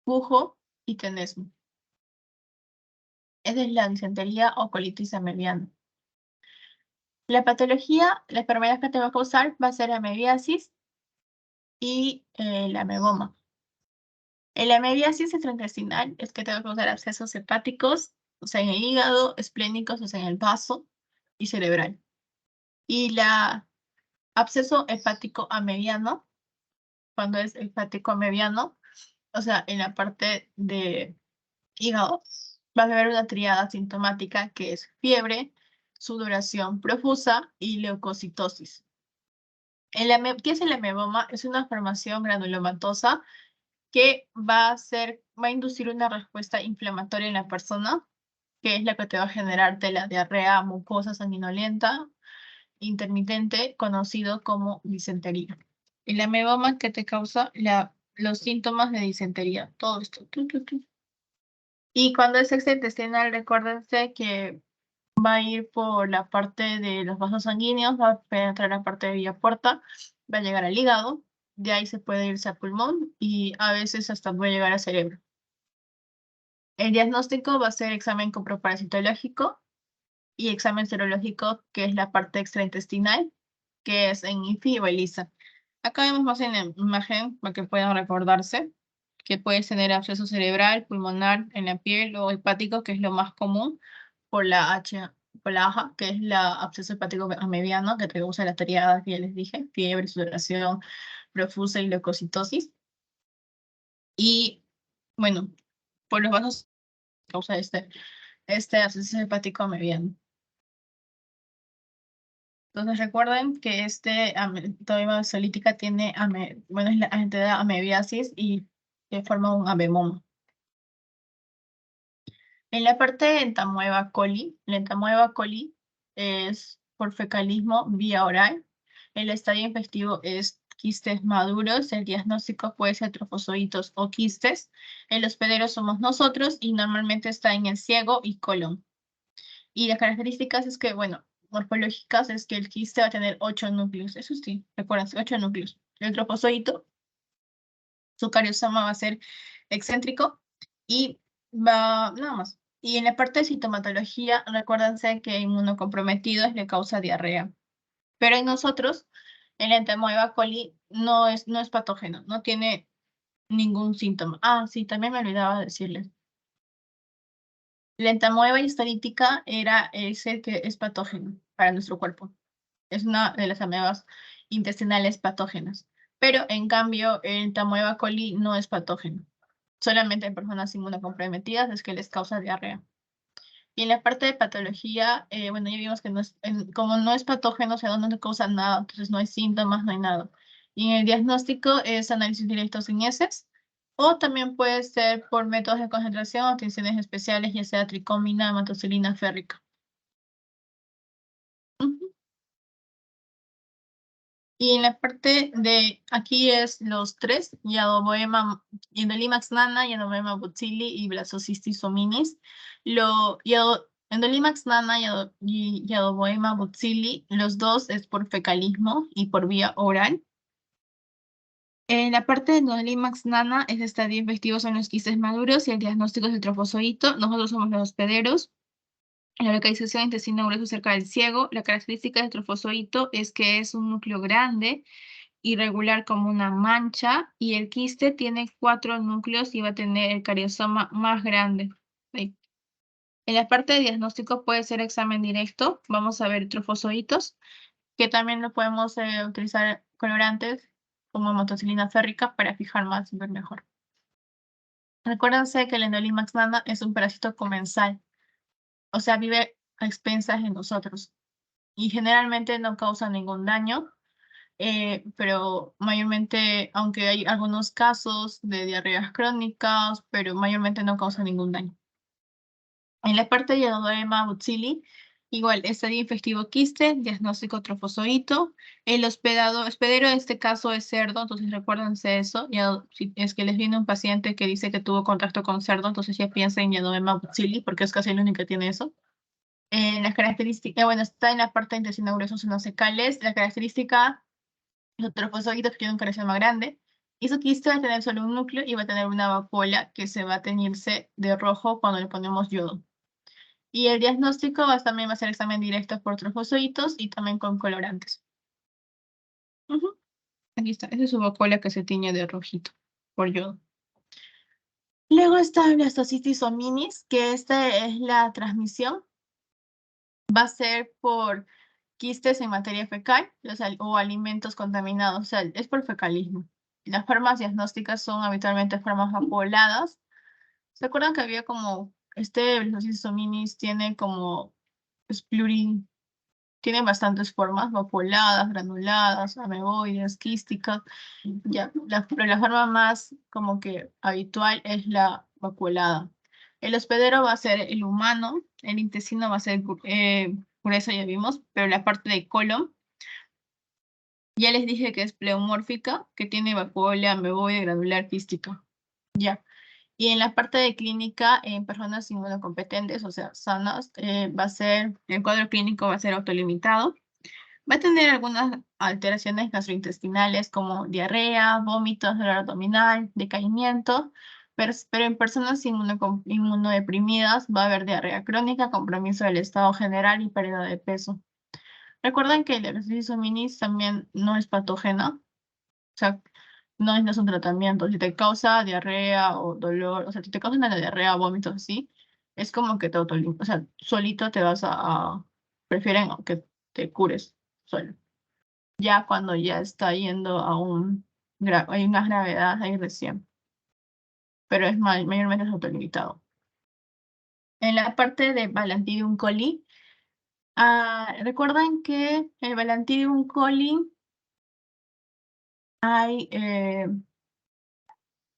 pujo y tenesmo. Esa es la disentería o colitis amebiana. La patología, la enfermedad que te va a causar va a ser amebiasis y la ameboma. La amebiasis extraintestinal es que te va a causar abscesos hepáticos, o sea, en el hígado, esplénicos, o sea, en el vaso y cerebral. Y la absceso hepático amebiano, cuando es hepático amebiano, o sea, en la parte de hígado, va a haber una triada sintomática que es fiebre, sudoración profusa y leucocitosis. ¿Qué es el ameboma? Es una formación granulomatosa que va a inducir una respuesta inflamatoria en la persona, que es la que te va a generar de la diarrea mucosa sanguinolenta intermitente, conocido como disentería. El ameboma que te causa los síntomas de disentería, todo esto. Y cuando es extraintestinal, recuérdense que va a ir por la parte de los vasos sanguíneos, va a penetrar la parte de vía porta, va a llegar al hígado, de ahí se puede irse a pulmón y a veces hasta puede llegar al cerebro. El diagnóstico va a ser examen coproparasitológico y examen serológico, que es la parte extraintestinal, que es en IFI o ELISA. Acá vemos más en la imagen para que puedan recordarse que puede tener absceso cerebral, pulmonar en la piel o hepático, que es lo más común, por la por la AJA, que es la absceso hepático amebiano, que causa la triada que ya les dije, fiebre, sudoración profusa y leucocitosis. Y bueno, por los vasos causa este absceso hepático amebiano. Entonces recuerden que toima basolítica tiene, es la entidad amebiasis y que forma un ameboma. En la parte de entamoeba coli, la entamoeba coli es por fecalismo vía oral. El estadio infectivo es quistes maduros. El diagnóstico puede ser trofozoitos o quistes. El hospedero somos nosotros y normalmente está en el ciego y colon. Y las características es que, bueno, morfológicas es que el quiste va a tener 8 núcleos. Eso sí, recuerden, 8 núcleos. El trofozoito, su cariosoma va a ser excéntrico y nada más. Y en la parte de sintomatología, recuérdense que inmunocomprometidos le causa diarrea. Pero en nosotros, el entamoeba coli no es patógeno, no tiene ningún síntoma. Ah, sí, también me olvidaba decirles. La entamoeba histolítica es el que es patógeno para nuestro cuerpo. Es una de las amebas intestinales patógenas. Pero en cambio, el entamoeba coli no es patógeno. Solamente en personas inmunocomprometidas es que les causa diarrea. Y en la parte de patología, bueno, ya vimos que como no es patógeno, o sea, no causa nada, entonces no hay síntomas, no hay nada. Y en el diagnóstico es análisis directo sin heces, o también puede ser por métodos de concentración o tensiones especiales, ya sea tricómina, amatocilina férrica. Ujú. Y en la parte de, aquí es los tres, Yadoboema, Endolimax nana, Yadoboema butzili y Blasocystis hominis. Endolimax nana y Yadoboema butzili, los dos es por fecalismo y por vía oral. En la parte de Endolimax nana, es estadio infectivo son los quistes maduros y el diagnóstico es el trofozoito. Nosotros somos los hospederos. La localización intestino grueso cerca del ciego. La característica del trofozoito es que es un núcleo grande, irregular como una mancha, y el quiste tiene 4 núcleos y va a tener el cariosoma más grande. Ahí. En la parte de diagnóstico puede ser examen directo. Vamos a ver trofozoitos, que también lo podemos utilizar colorantes como amoxicilina férrica para fijar más y ver mejor. Recuérdense que el Endolimax nana es un parásito comensal, o sea, vive a expensas de nosotros y generalmente no causa ningún daño. Pero mayormente, aunque hay algunos casos de diarreas crónicas, pero mayormente no causa ningún daño. En la parte de Yadoema butzili, igual, estadio infectivo quiste, diagnóstico trofozoito. El hospedero en este caso es cerdo, entonces recuérdense eso. Ya, si es que les viene un paciente que dice que tuvo contacto con cerdo, entonces ya piensa en Yadoema butzili, porque es casi el único que tiene eso. Las características, bueno, está en la parte intestinal grueso, son los secales. La característica, los trofozoitos que tienen un cariosoma grande, y su quiste va a tener solo un núcleo y va a tener una vacuola que se va a teñirse de rojo cuando le ponemos yodo. Y el diagnóstico también va a ser examen directo por trofozoitos y también con colorantes. Ujú. Aquí está, esa es su vacuola que se tiñe de rojito por yodo. Luego está la blastocitis hominis, que esta es la transmisión. Va a ser por quistes en materia fecal o alimentos contaminados, o sea, es por fecalismo. Las formas diagnósticas son habitualmente formas vacuoladas. ¿Se acuerdan que había como, Blastocitis hominis tiene como splurin, Tienen bastantes formas, vacuoladas, granuladas, ameboides, quísticas. Ya, pero la forma más como que habitual es la vacuolada. El hospedero va a ser el humano, el intestino va a ser grueso, ya vimos, pero la parte del colon, ya les dije que es pleomórfica, que tiene vacuola, ameboide, granular, quística. Ya. Y en la parte de clínica, en personas inmunocompetentes, o sea, sanas, el cuadro clínico va a ser autolimitado. Va a tener algunas alteraciones gastrointestinales como diarrea, vómitos, dolor abdominal, decaimiento, pero en personas inmunodeprimidas va a haber diarrea crónica, compromiso del estado general y pérdida de peso. Recuerden que el ejercicio minis también no es patógeno, o sea, no es un tratamiento. Si te causa diarrea o dolor, o sea, si te causa una diarrea, vómitos así, es como que o sea, solito te vas prefieren que te cures solo. Ya cuando ya está yendo hay una gravedad ahí recién, pero es mayormente es autolimitado. En la parte de Balantidium coli, recuerden que el Balantidium coli hay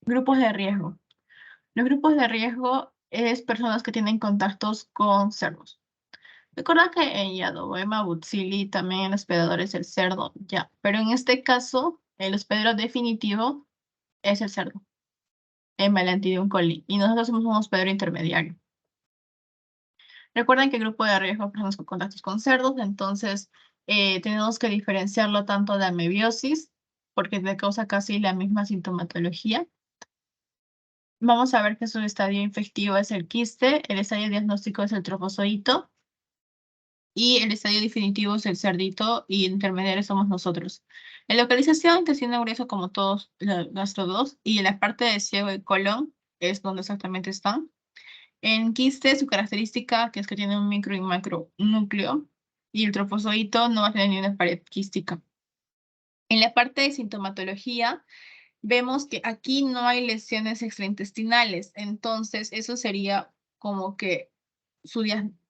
grupos de riesgo. Los grupos de riesgo es personas que tienen contactos con cerdos. Recuerda que en Yadoboema, Butzili, también el hospedador es el cerdo, ya. Pero en este caso, el hospedero definitivo es el cerdo, en Balantidium coli. Y nosotros somos un hospedero intermediario. Recuerden que el grupo de riesgo es personas con contactos con cerdos, entonces tenemos que diferenciarlo tanto de amebiosis, porque le causa casi la misma sintomatología. Vamos a ver que su estadio infectivo es el quiste, el estadio diagnóstico es el trofozoito y el estadio definitivo es el cerdito y intermediario somos nosotros. En localización, intestino grueso como todos los 2 y en la parte de ciego y colon es donde exactamente están. En quiste, su característica que es que tiene un micro y macro núcleo y el trofozoito no va a tener ni una pared quística. En la parte de sintomatología, vemos que aquí no hay lesiones extraintestinales, entonces eso sería como que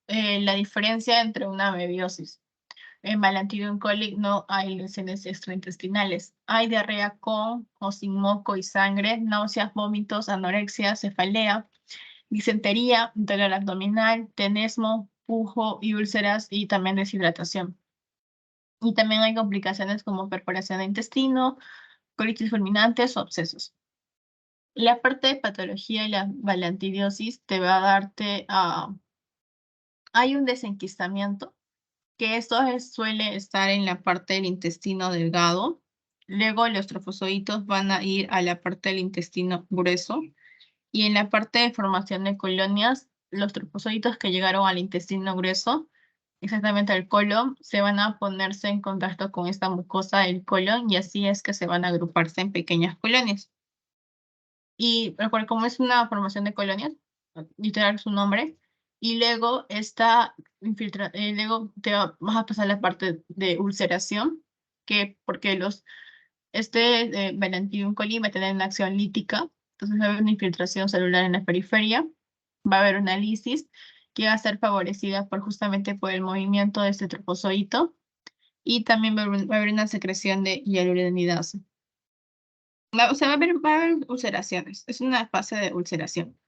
la diferencia entre una amebiosis. En Balantidium coli no hay lesiones extraintestinales. Hay diarrea con o sin moco y sangre, náuseas, vómitos, anorexia, cefalea, disentería, dolor abdominal, tenesmo, pujo y úlceras y también deshidratación. Y también hay complicaciones como perforación de intestino, colitis fulminantes o abscesos. La parte de patología y la balantidiosis te va a darte hay un desenquistamiento, que suele estar en la parte del intestino delgado. Luego los trofozoitos van a ir a la parte del intestino grueso. Y en la parte de formación de colonias, los trofozoitos que llegaron al intestino grueso, exactamente al colon, se van a ponerse en contacto con esta mucosa del colon y así es que se van a agruparse en pequeñas colonias. Y recuerda, como es una formación de colonias, literal su nombre, y luego luego vas a pasar la parte de ulceración, que porque Balantidium coli va a tener una acción lítica, entonces va a haber una infiltración celular en la periferia, va a haber una lisis que va a ser favorecida justamente por el movimiento de este trofozoito, y también va a haber una secreción de hialuronidasa. O sea, va a haber ulceraciones. Es una fase de ulceración.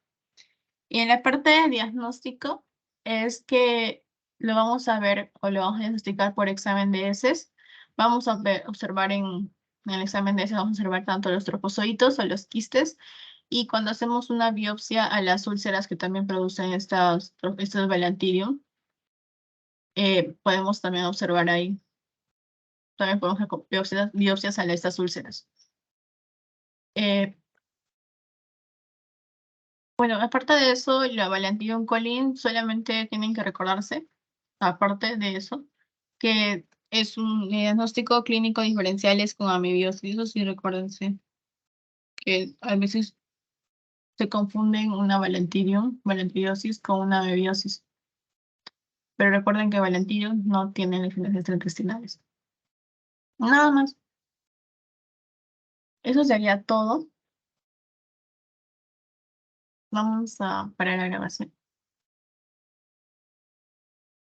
Y en la parte de diagnóstico es que lo vamos a ver o lo vamos a diagnosticar por examen de heces. Vamos a observar en el examen de heces, vamos a observar tanto los trofozoitos o los quistes. Y cuando hacemos una biopsia a las úlceras que también producen estos Balantidium, podemos también observar ahí. También podemos hacer biopsias a estas úlceras. Bueno, aparte de eso, la Balantidium colin solamente tienen que recordarse, aparte de eso, que es un diagnóstico clínico diferenciales con amebiosis. Eso sí, recuérdense que a veces se confunden una balantidiosis con una amebiosis. Pero recuerden que Balantidium no tiene lesiones extraintestinales. Nada más. Eso sería todo. Vamos a parar la grabación.